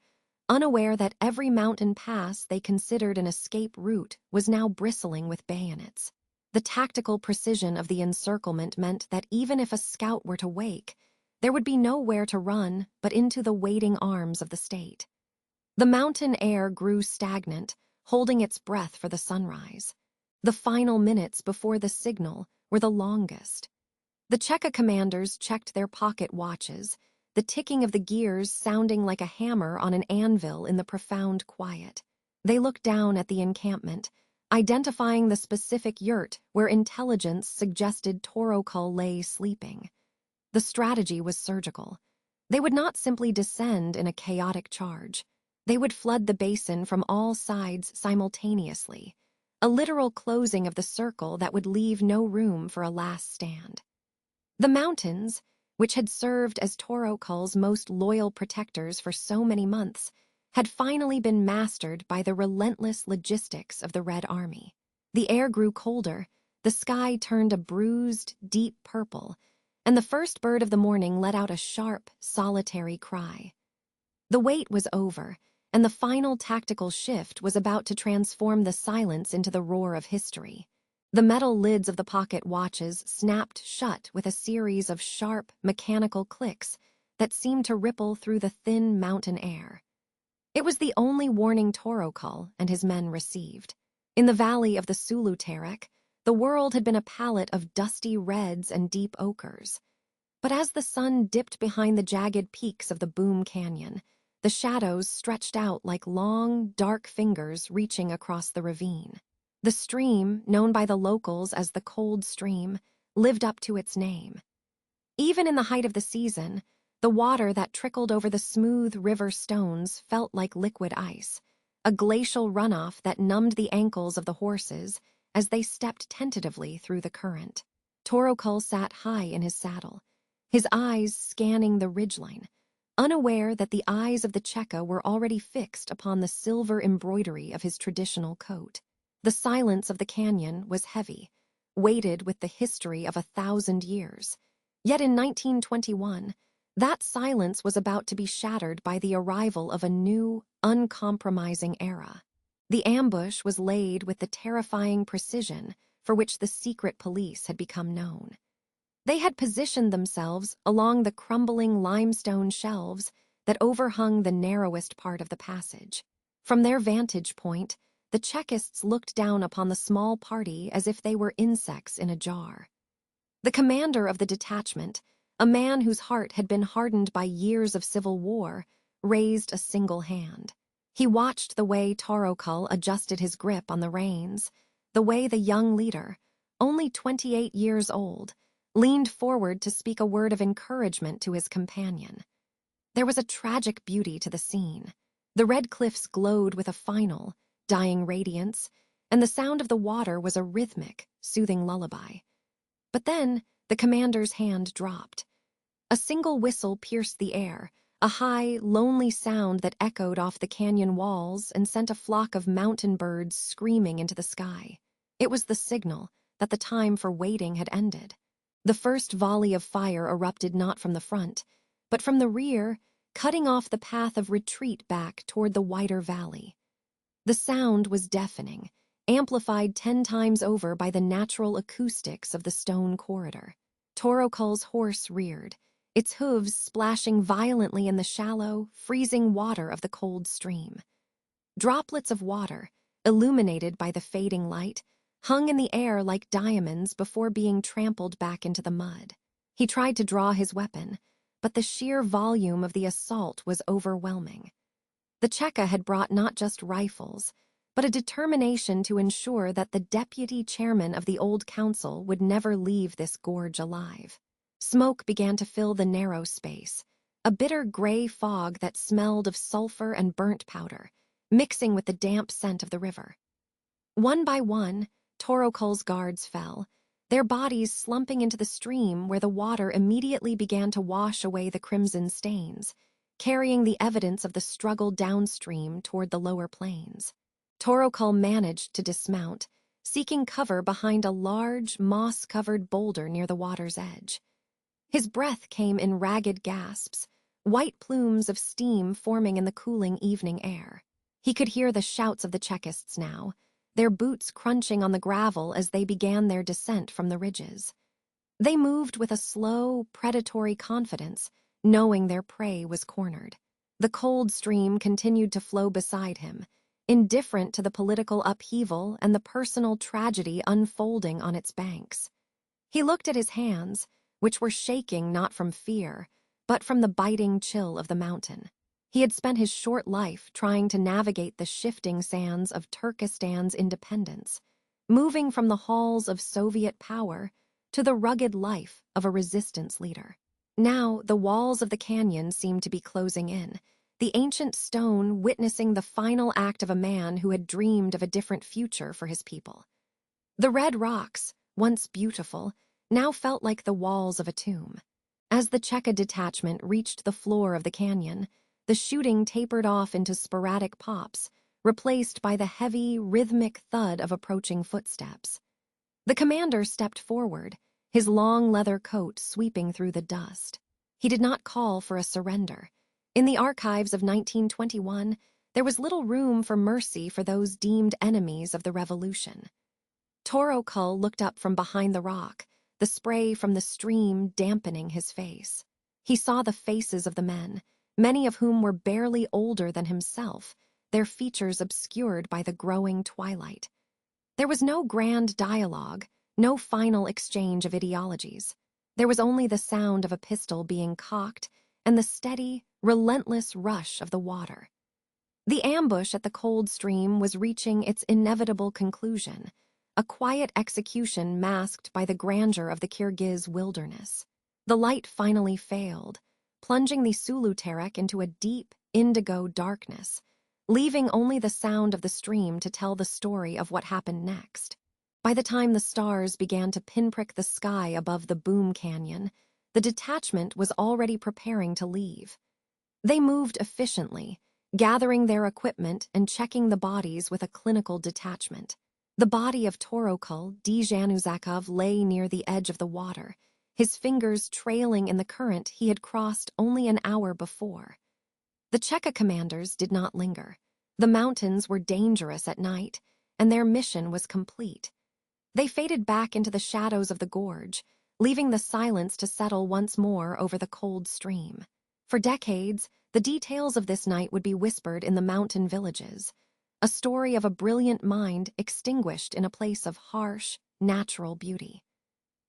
unaware that every mountain pass they considered an escape route was now bristling with bayonets. The tactical precision of the encirclement meant that even if a scout were to wake, there would be nowhere to run but into the waiting arms of the state. The mountain air grew stagnant, holding its breath for the sunrise. The final minutes before the signal were the longest. The Cheka commanders checked their pocket watches, the ticking of the gears sounding like a hammer on an anvil in the profound quiet. They looked down at the encampment, identifying the specific yurt where intelligence suggested Torokul lay sleeping. The strategy was surgical. They would not simply descend in a chaotic charge. They would flood the basin from all sides simultaneously, a literal closing of the circle that would leave no room for a last stand. The mountains, which had served as Torokul's most loyal protectors for so many months, had finally been mastered by the relentless logistics of the Red Army. The air grew colder, the sky turned a bruised, deep purple, and the first bird of the morning let out a sharp, solitary cry. The wait was over, and the final tactical shift was about to transform the silence into the roar of history. The metal lids of the pocket watches snapped shut with a series of sharp, mechanical clicks that seemed to ripple through the thin mountain air. It was the only warning Torokul and his men received. In the valley of the Sulu Terek, The world had been a palette of dusty reds and deep ochres. But as the sun dipped behind the jagged peaks of the Boom Canyon, the shadows stretched out like long, dark fingers reaching across the ravine. The stream, known by the locals as the Cold Stream, lived up to its name. Even in the height of the season, the water that trickled over the smooth river stones felt like liquid ice, a glacial runoff that numbed the ankles of the horses as they stepped tentatively through the current. Torokul sat high in his saddle, his eyes scanning the ridgeline, unaware that the eyes of the Cheka were already fixed upon the silver embroidery of his traditional coat. The silence of the canyon was heavy, weighted with the history of 1,000 years. Yet in 1921, that silence was about to be shattered by the arrival of a new, uncompromising era. The ambush was laid with the terrifying precision for which the secret police had become known. They had positioned themselves along the crumbling limestone shelves that overhung the narrowest part of the passage. From their vantage point, the Chekists looked down upon the small party as if they were insects in a jar. The commander of the detachment, a man whose heart had been hardened by years of civil war, raised a single hand. He watched the way Torokul adjusted his grip on the reins, the way the young leader, only 28 years old, leaned forward to speak a word of encouragement to his companion. There was a tragic beauty to the scene. The red cliffs glowed with a final, dying radiance, and the sound of the water was a rhythmic, soothing lullaby. But then the commander's hand dropped. A single whistle pierced the air, a high, lonely sound that echoed off the canyon walls and sent a flock of mountain birds screaming into the sky. It was the signal that the time for waiting had ended. The first volley of fire erupted not from the front, but from the rear, cutting off the path of retreat back toward the wider valley. The sound was deafening, amplified 10 times over by the natural acoustics of the stone corridor. Torokul's horse reared, its hooves splashing violently in the shallow, freezing water of the cold stream. Droplets of water, illuminated by the fading light, hung in the air like diamonds before being trampled back into the mud. He tried to draw his weapon, but the sheer volume of the assault was overwhelming. The Cheka had brought not just rifles, but a determination to ensure that the deputy chairman of the old council would never leave this gorge alive. Smoke began to fill the narrow space, a bitter gray fog that smelled of sulfur and burnt powder, mixing with the damp scent of the river. One by one, Torokul's guards fell, their bodies slumping into the stream where the water immediately began to wash away the crimson stains, carrying the evidence of the struggle downstream toward the lower plains. Torokul managed to dismount, seeking cover behind a large, moss-covered boulder near the water's edge. His breath came in ragged gasps, white plumes of steam forming in the cooling evening air. He could hear the shouts of the Chekists now, their boots crunching on the gravel as they began their descent from the ridges. They moved with a slow, predatory confidence, knowing their prey was cornered. The cold stream continued to flow beside him, indifferent to the political upheaval and the personal tragedy unfolding on its banks. He looked at his hands, which were shaking not from fear, but from the biting chill of the mountain. He had spent his short life trying to navigate the shifting sands of Turkestan's independence, moving from the halls of Soviet power to the rugged life of a resistance leader. Now, the walls of the canyon seemed to be closing in, the ancient stone witnessing the final act of a man who had dreamed of a different future for his people. The red rocks, once beautiful, now felt like the walls of a tomb. As the Cheka detachment reached the floor of the canyon, the shooting tapered off into sporadic pops, replaced by the heavy, rhythmic thud of approaching footsteps. The commander stepped forward, his long leather coat sweeping through the dust. He did not call for a surrender. In the archives of 1921, there was little room for mercy for those deemed enemies of the revolution. Torokul looked up from behind the rock, the spray from the stream dampening his face. He saw the faces of the men, many of whom were barely older than himself, their features obscured by the growing twilight. There was no grand dialogue, no final exchange of ideologies. There was only the sound of a pistol being cocked and the steady, relentless rush of the water. The ambush at the cold stream was reaching its inevitable conclusion, a quiet execution masked by the grandeur of the Kyrgyz wilderness. The light finally failed, plunging the Sulu Terek into a deep, indigo darkness, leaving only the sound of the stream to tell the story of what happened next. By the time the stars began to pinprick the sky above the Boom Canyon, the detachment was already preparing to leave. They moved efficiently, gathering their equipment and checking the bodies with a clinical detachment. The body of Torokul Dzhanuzakov lay near the edge of the water, his fingers trailing in the current he had crossed only an hour before. The Cheka commanders did not linger. The mountains were dangerous at night, and their mission was complete. They faded back into the shadows of the gorge, leaving the silence to settle once more over the cold stream. For decades, the details of this night would be whispered in the mountain villages, a story of a brilliant mind extinguished in a place of harsh, natural beauty.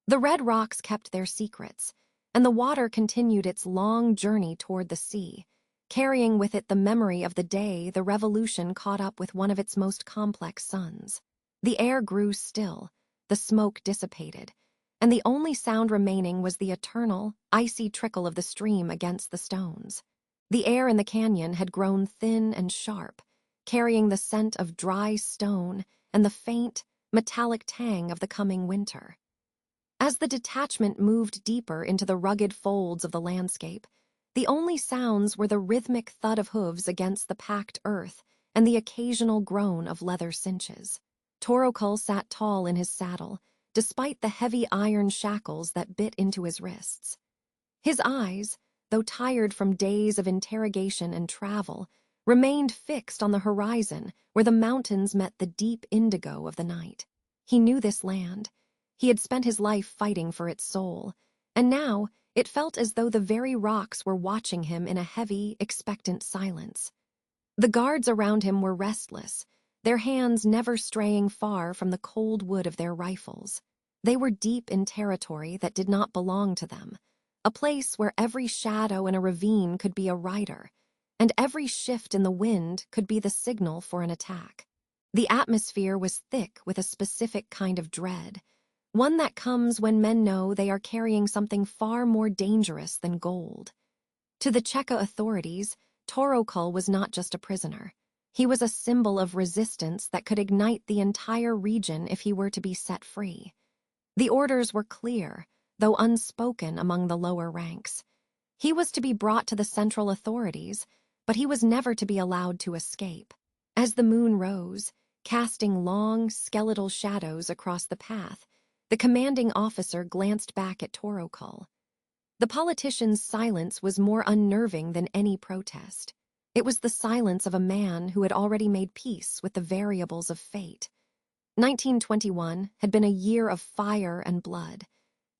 The red rocks kept their secrets, and the water continued its long journey toward the sea, carrying with it the memory of the day the revolution caught up with one of its most complex suns. The air grew still, the smoke dissipated, and the only sound remaining was the eternal, icy trickle of the stream against the stones. The air in the canyon had grown thin and sharp, carrying the scent of dry stone and the faint, metallic tang of the coming winter. As the detachment moved deeper into the rugged folds of the landscape, the only sounds were the rhythmic thud of hooves against the packed earth and the occasional groan of leather cinches. Torokul sat tall in his saddle, despite the heavy iron shackles that bit into his wrists. His eyes, though tired from days of interrogation and travel, remained fixed on the horizon where the mountains met the deep indigo of the night. He knew this land. He had spent his life fighting for its soul, and now it felt as though the very rocks were watching him in a heavy, expectant silence. The guards around him were restless, their hands never straying far from the cold wood of their rifles. They were deep in territory that did not belong to them, a place where every shadow in a ravine could be a rider, and every shift in the wind could be the signal for an attack. The atmosphere was thick with a specific kind of dread, one that comes when men know they are carrying something far more dangerous than gold. To the Cheka authorities, Torokul was not just a prisoner. He was a symbol of resistance that could ignite the entire region if he were to be set free. The orders were clear, though unspoken among the lower ranks. He was to be brought to the central authorities, but he was never to be allowed to escape. As the moon rose, casting long, skeletal shadows across the path, the commanding officer glanced back at Torokul. The politician's silence was more unnerving than any protest. It was the silence of a man who had already made peace with the variables of fate. 1921 had been a year of fire and blood,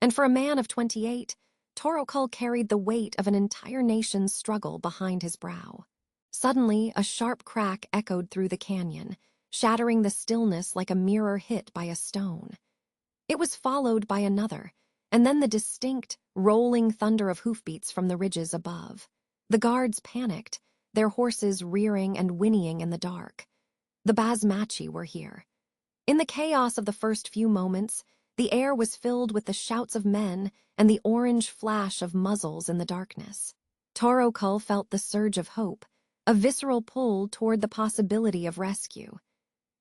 and for a man of 28, Torokul carried the weight of an entire nation's struggle behind his brow. Suddenly, a sharp crack echoed through the canyon, shattering the stillness like a mirror hit by a stone. It was followed by another, and then the distinct, rolling thunder of hoofbeats from the ridges above. The guards panicked, their horses rearing and whinnying in the dark. The Basmachi were here. In the chaos of the first few moments, the air was filled with the shouts of men and the orange flash of muzzles in the darkness. Torokul felt the surge of hope, a visceral pull toward the possibility of rescue.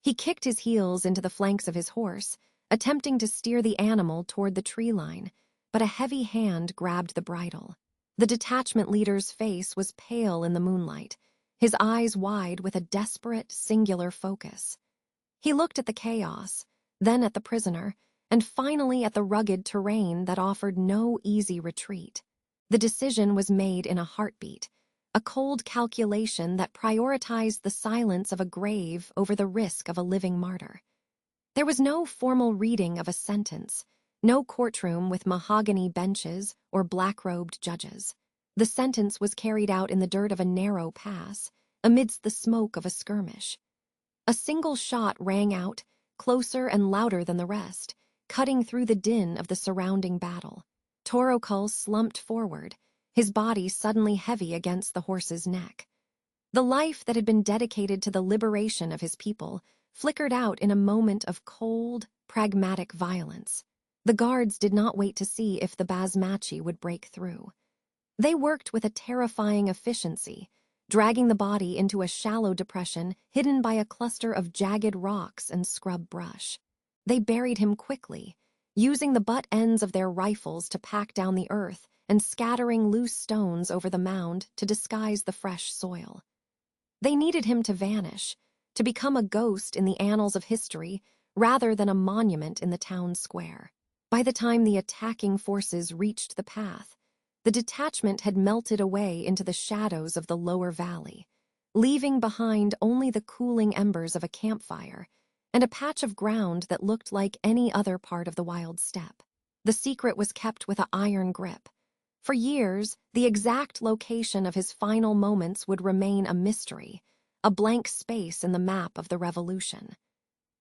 He kicked his heels into the flanks of his horse, attempting to steer the animal toward the tree line, but a heavy hand grabbed the bridle. The detachment leader's face was pale in the moonlight, his eyes wide with a desperate, singular focus. He looked at the chaos, then at the prisoner, and finally at the rugged terrain that offered no easy retreat. The decision was made in a heartbeat, a cold calculation that prioritized the silence of a grave over the risk of a living martyr. There was no formal reading of a sentence, no courtroom with mahogany benches or black-robed judges. The sentence was carried out in the dirt of a narrow pass, amidst the smoke of a skirmish. A single shot rang out, closer and louder than the rest, cutting through the din of the surrounding battle. Torokul slumped forward, his body suddenly heavy against the horse's neck. The life that had been dedicated to the liberation of his people flickered out in a moment of cold, pragmatic violence. The guards did not wait to see if the basmachi would break through. They worked with a terrifying efficiency, dragging the body into a shallow depression hidden by a cluster of jagged rocks and scrub brush. They buried him quickly, using the butt ends of their rifles to pack down the earth and scattering loose stones over the mound to disguise the fresh soil. They needed him to vanish, to become a ghost in the annals of history rather than a monument in the town square. By the time the attacking forces reached the path, the detachment had melted away into the shadows of the lower valley, leaving behind only the cooling embers of a campfire and a patch of ground that looked like any other part of the wild steppe. The secret was kept with an iron grip. For years, the exact location of his final moments would remain a mystery, a blank space in the map of the revolution.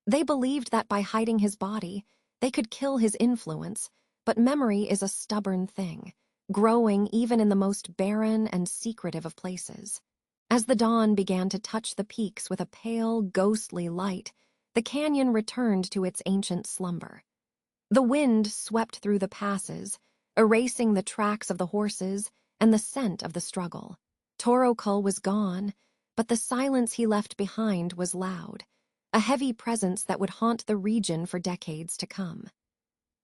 They believed that by hiding his body, they could kill his influence, but memory is a stubborn thing, growing even in the most barren and secretive of places. As the dawn began to touch the peaks with a pale, ghostly light, the canyon returned to its ancient slumber. The wind swept through the passes, erasing the tracks of the horses and the scent of the struggle. Torokul was gone, but the silence he left behind was loud, a heavy presence that would haunt the region for decades to come.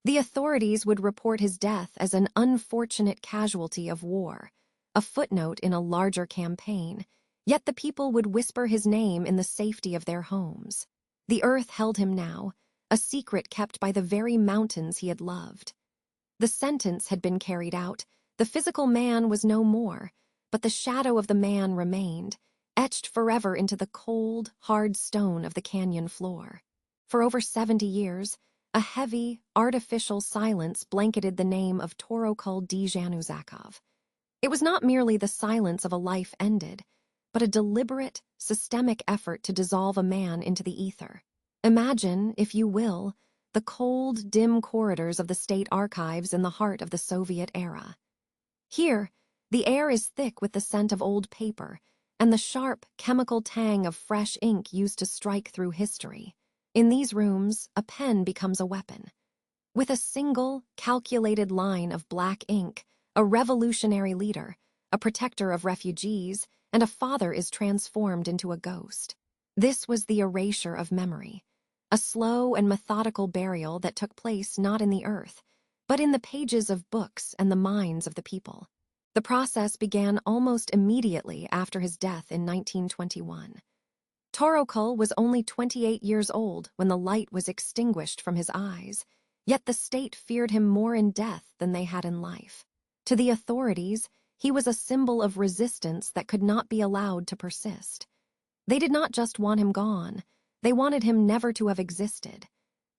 The authorities would report his death as an unfortunate casualty of war, a footnote in a larger campaign, yet the people would whisper his name in the safety of their homes. The earth held him now, a secret kept by the very mountains he had loved. The sentence had been carried out, the physical man was no more, but the shadow of the man remained, etched forever into the cold, hard stone of the canyon floor. For over 70 years, a heavy, artificial silence blanketed the name of Torokul Dzhanuzakov. It was not merely the silence of a life ended, but a deliberate, systemic effort to dissolve a man into the ether. Imagine, if you will, the cold, dim corridors of the state archives in the heart of the Soviet era. Here, the air is thick with the scent of old paper and the sharp, chemical tang of fresh ink used to strike through history. In these rooms, a pen becomes a weapon. With a single, calculated line of black ink, a revolutionary leader, a protector of refugees, and a father is transformed into a ghost. This was the erasure of memory, a slow and methodical burial that took place not in the earth, but in the pages of books and the minds of the people. The process began almost immediately after his death in 1921. Torokul was only 28 years old when the light was extinguished from his eyes, yet the state feared him more in death than they had in life. To the authorities, he was a symbol of resistance that could not be allowed to persist. They did not just want him gone, they wanted him never to have existed.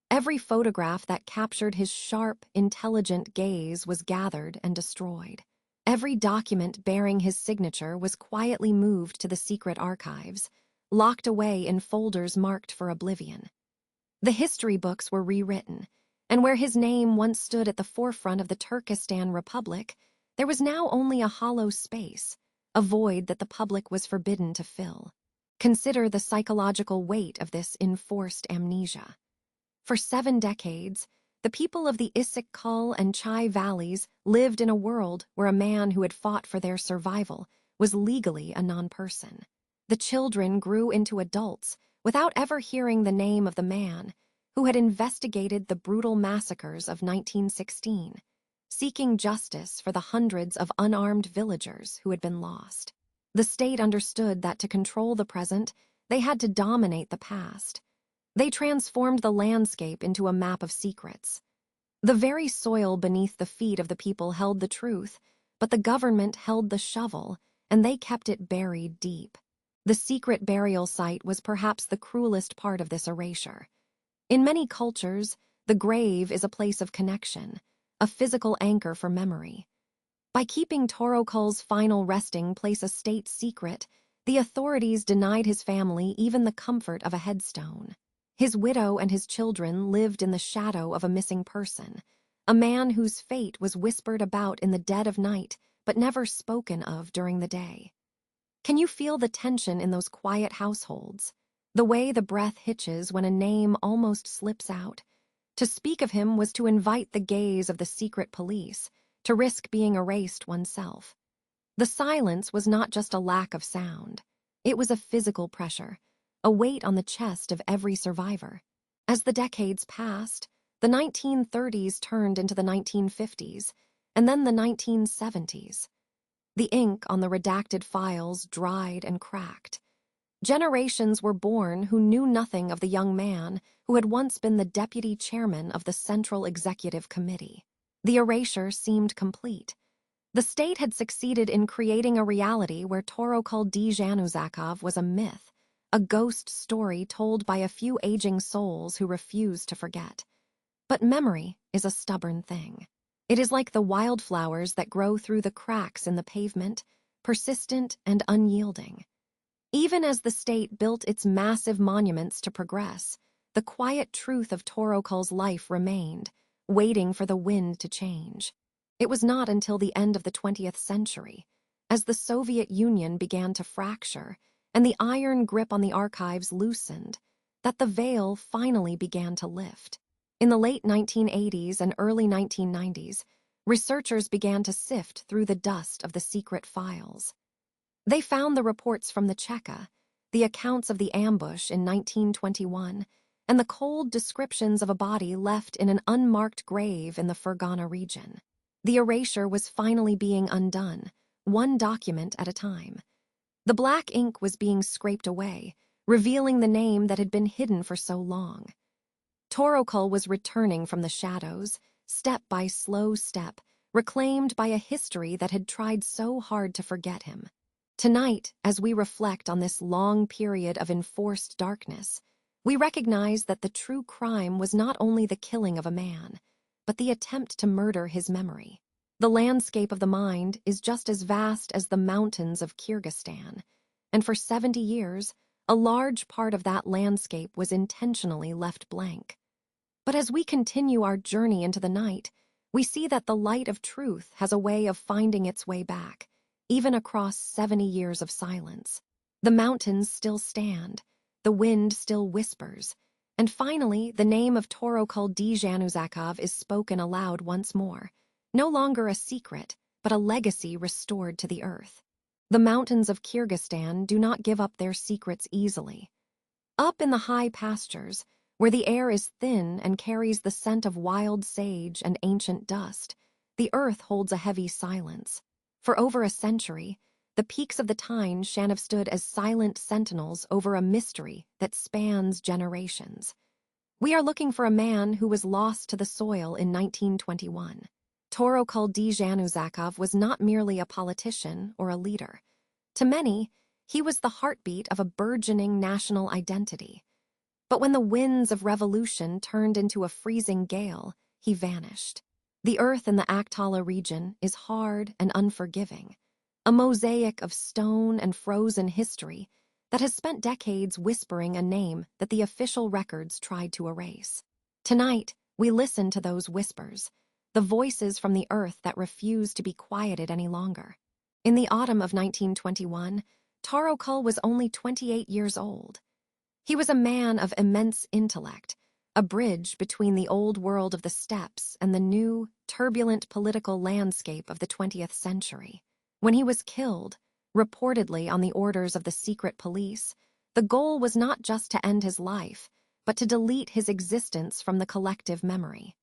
Every photograph that captured his sharp, intelligent gaze was gathered and destroyed. Every document bearing his signature was quietly moved to the secret archives, locked away in folders marked for oblivion. The history books were rewritten, and where his name once stood at the forefront of the Turkestan Republic, there was now only a hollow space, a void that the public was forbidden to fill. Consider the psychological weight of this enforced amnesia. For 7 decades, the people of the Issyk-Kul and Chai valleys lived in a world where a man who had fought for their survival was legally a non-person. The children grew into adults without ever hearing the name of the man who had investigated the brutal massacres of 1916, seeking justice for the hundreds of unarmed villagers who had been lost. The state understood that to control the present, they had to dominate the past. They transformed the landscape into a map of secrets. The very soil beneath the feet of the people held the truth, but the government held the shovel, and they kept it buried deep. The secret burial site was perhaps the cruelest part of this erasure. In many cultures, the grave is a place of connection, a physical anchor for memory. By keeping Torokul's final resting place a state secret, the authorities denied his family even the comfort of a headstone. His widow and his children lived in the shadow of a missing person, a man whose fate was whispered about in the dead of night but never spoken of during the day. Can you feel the tension in those quiet households? The way the breath hitches when a name almost slips out? To speak of him was to invite the gaze of the secret police, to risk being erased oneself. The silence was not just a lack of sound. It was a physical pressure, a weight on the chest of every survivor. As the decades passed, the 1930s turned into the 1950s, and then the 1970s. The ink on the redacted files dried and cracked. Generations were born who knew nothing of the young man who had once been the deputy chairman of the Central Executive Committee. The erasure seemed complete. The state had succeeded in creating a reality where Torokul Dzhanuzakov was a myth, a ghost story told by a few aging souls who refused to forget. But memory is a stubborn thing. It is like the wildflowers that grow through the cracks in the pavement, persistent and unyielding. Even as the state built its massive monuments to progress, the quiet truth of Torokul's life remained, waiting for the wind to change. It was not until the end of the 20th century, as the Soviet Union began to fracture and the iron grip on the archives loosened, that the veil finally began to lift. In the late 1980s and early 1990s, researchers began to sift through the dust of the secret files. They found the reports from the Cheka, the accounts of the ambush in 1921, and the cold descriptions of a body left in an unmarked grave in the Fergana region. The erasure was finally being undone, one document at a time. The black ink was being scraped away, revealing the name that had been hidden for so long. Torokul was returning from the shadows, step by slow step, reclaimed by a history that had tried so hard to forget him. Tonight, as we reflect on this long period of enforced darkness, we recognize that the true crime was not only the killing of a man, but the attempt to murder his memory. The landscape of the mind is just as vast as the mountains of Kyrgyzstan, and for 70 years, a large part of that landscape was intentionally left blank. But as we continue our journey into the night, we see that the light of truth has a way of finding its way back, even across 70 years of silence. The mountains still stand, the wind still whispers, and finally the name of Torokul Dzhanuzakov is spoken aloud once more, no longer a secret, but a legacy restored to the earth. The mountains of Kyrgyzstan do not give up their secrets easily. Up in the high pastures, where the air is thin and carries the scent of wild sage and ancient dust, the earth holds a heavy silence. For over a century, the peaks of the Tyne Shan have stood as silent sentinels over a mystery that spans generations. We are looking for a man who was lost to the soil in 1921. Torokul Dzhanuzakov was not merely a politician or a leader. To many, he was the heartbeat of a burgeoning national identity. But when the winds of revolution turned into a freezing gale, he vanished. The earth in the Aktala region is hard and unforgiving, a mosaic of stone and frozen history that has spent decades whispering a name that the official records tried to erase. Tonight, we listen to those whispers, the voices from the earth that refuse to be quieted any longer. In the autumn of 1921, Torokul was only 28 years old. He was a man of immense intellect, a bridge between the old world of the steppes and the new, turbulent political landscape of the 20th century. When he was killed, reportedly on the orders of the secret police, the goal was not just to end his life, but to delete his existence from the collective memory.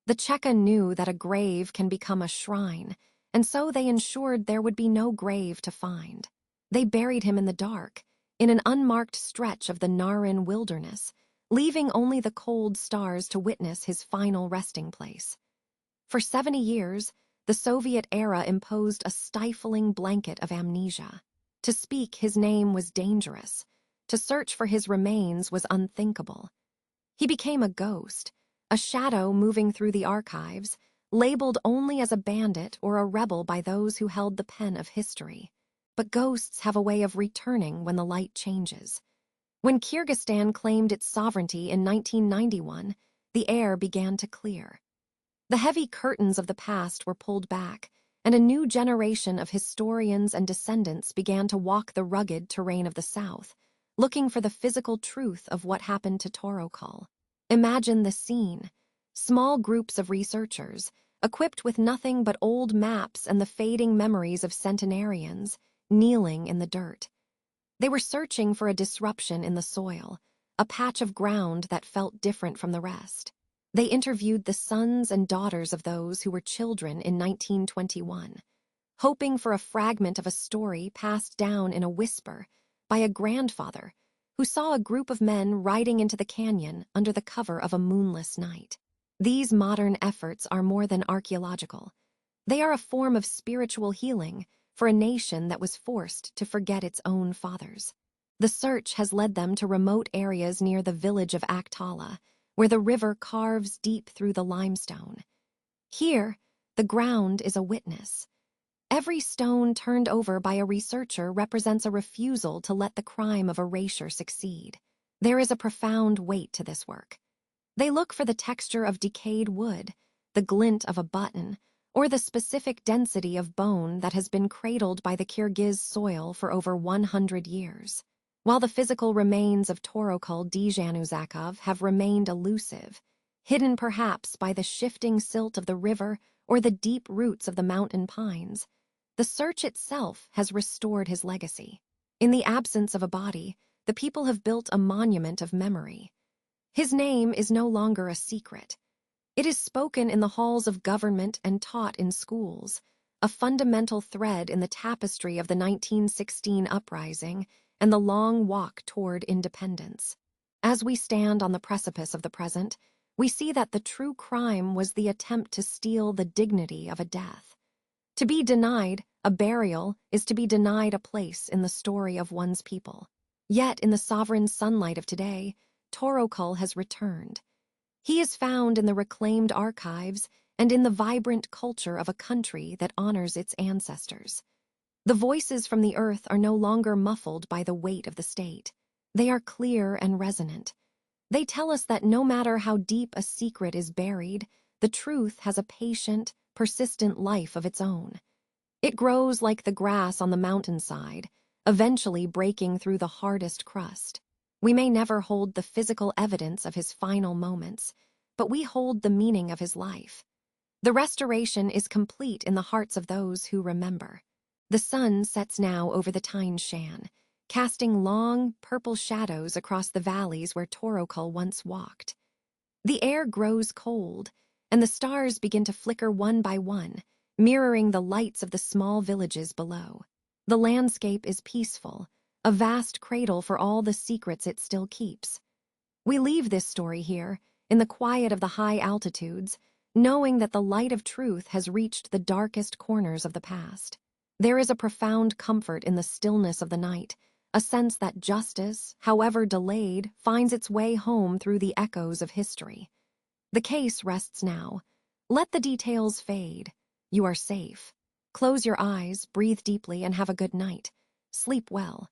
The Cheka knew that a grave can become a shrine, and so they ensured there would be no grave to find. They buried him in the dark, in an unmarked stretch of the Narin wilderness, leaving only the cold stars to witness his final resting place. For 70 years, the Soviet era imposed a stifling blanket of amnesia. To speak his name was dangerous. To search for his remains was unthinkable. He became a ghost, a shadow moving through the archives, labeled only as a bandit or a rebel by those who held the pen of history. But ghosts have a way of returning when the light changes. When Kyrgyzstan claimed its sovereignty in 1991, the air began to clear. The heavy curtains of the past were pulled back, and a new generation of historians and descendants began to walk the rugged terrain of the South, looking for the physical truth of what happened to Torokul. Imagine the scene. Small groups of researchers, equipped with nothing but old maps and the fading memories of centenarians, kneeling in the dirt. They were searching for a disruption in the soil, a patch of ground that felt different from the rest. They interviewed the sons and daughters of those who were children in 1921, hoping for a fragment of a story passed down in a whisper by a grandfather who saw a group of men riding into the canyon under the cover of a moonless night. These modern efforts are more than archaeological. They are a form of spiritual healing for a nation that was forced to forget its own fathers. The search has led them to remote areas near the village of Aktala, where the river carves deep through the limestone. Here, the ground is a witness. Every stone turned over by a researcher represents a refusal to let the crime of erasure succeed. There is a profound weight to this work. They look for the texture of decayed wood, the glint of a button, or the specific density of bone that has been cradled by the Kyrgyz soil for over 100 years. While the physical remains of Torokul Dzhanuzakov have remained elusive, hidden perhaps by the shifting silt of the river or the deep roots of the mountain pines, the search itself has restored his legacy. In the absence of a body, the people have built a monument of memory. His name is no longer a secret. It is spoken in the halls of government and taught in schools, a fundamental thread in the tapestry of the 1916 uprising and the long walk toward independence. As we stand on the precipice of the present, we see that the true crime was the attempt to steal the dignity of a death. To be denied a burial is to be denied a place in the story of one's people. Yet in the sovereign sunlight of today, Torokul has returned. He is found in the reclaimed archives and in the vibrant culture of a country that honors its ancestors. The voices from the earth are no longer muffled by the weight of the state. They are clear and resonant. They tell us that no matter how deep a secret is buried, the truth has a patient, persistent life of its own. It grows like the grass on the mountainside, eventually breaking through the hardest crust. We may never hold the physical evidence of his final moments, but we hold the meaning of his life. The restoration is complete in the hearts of those who remember. The sun sets now over the Tine Shan, casting long, purple shadows across the valleys where Torokul once walked. The air grows cold, and the stars begin to flicker one by one, mirroring the lights of the small villages below. The landscape is peaceful, a vast cradle for all the secrets it still keeps. We leave this story here, in the quiet of the high altitudes, knowing that the light of truth has reached the darkest corners of the past. There is a profound comfort in the stillness of the night, a sense that justice, however delayed, finds its way home through the echoes of history. The case rests now. Let the details fade. You are safe. Close your eyes, breathe deeply, and have a good night. Sleep well.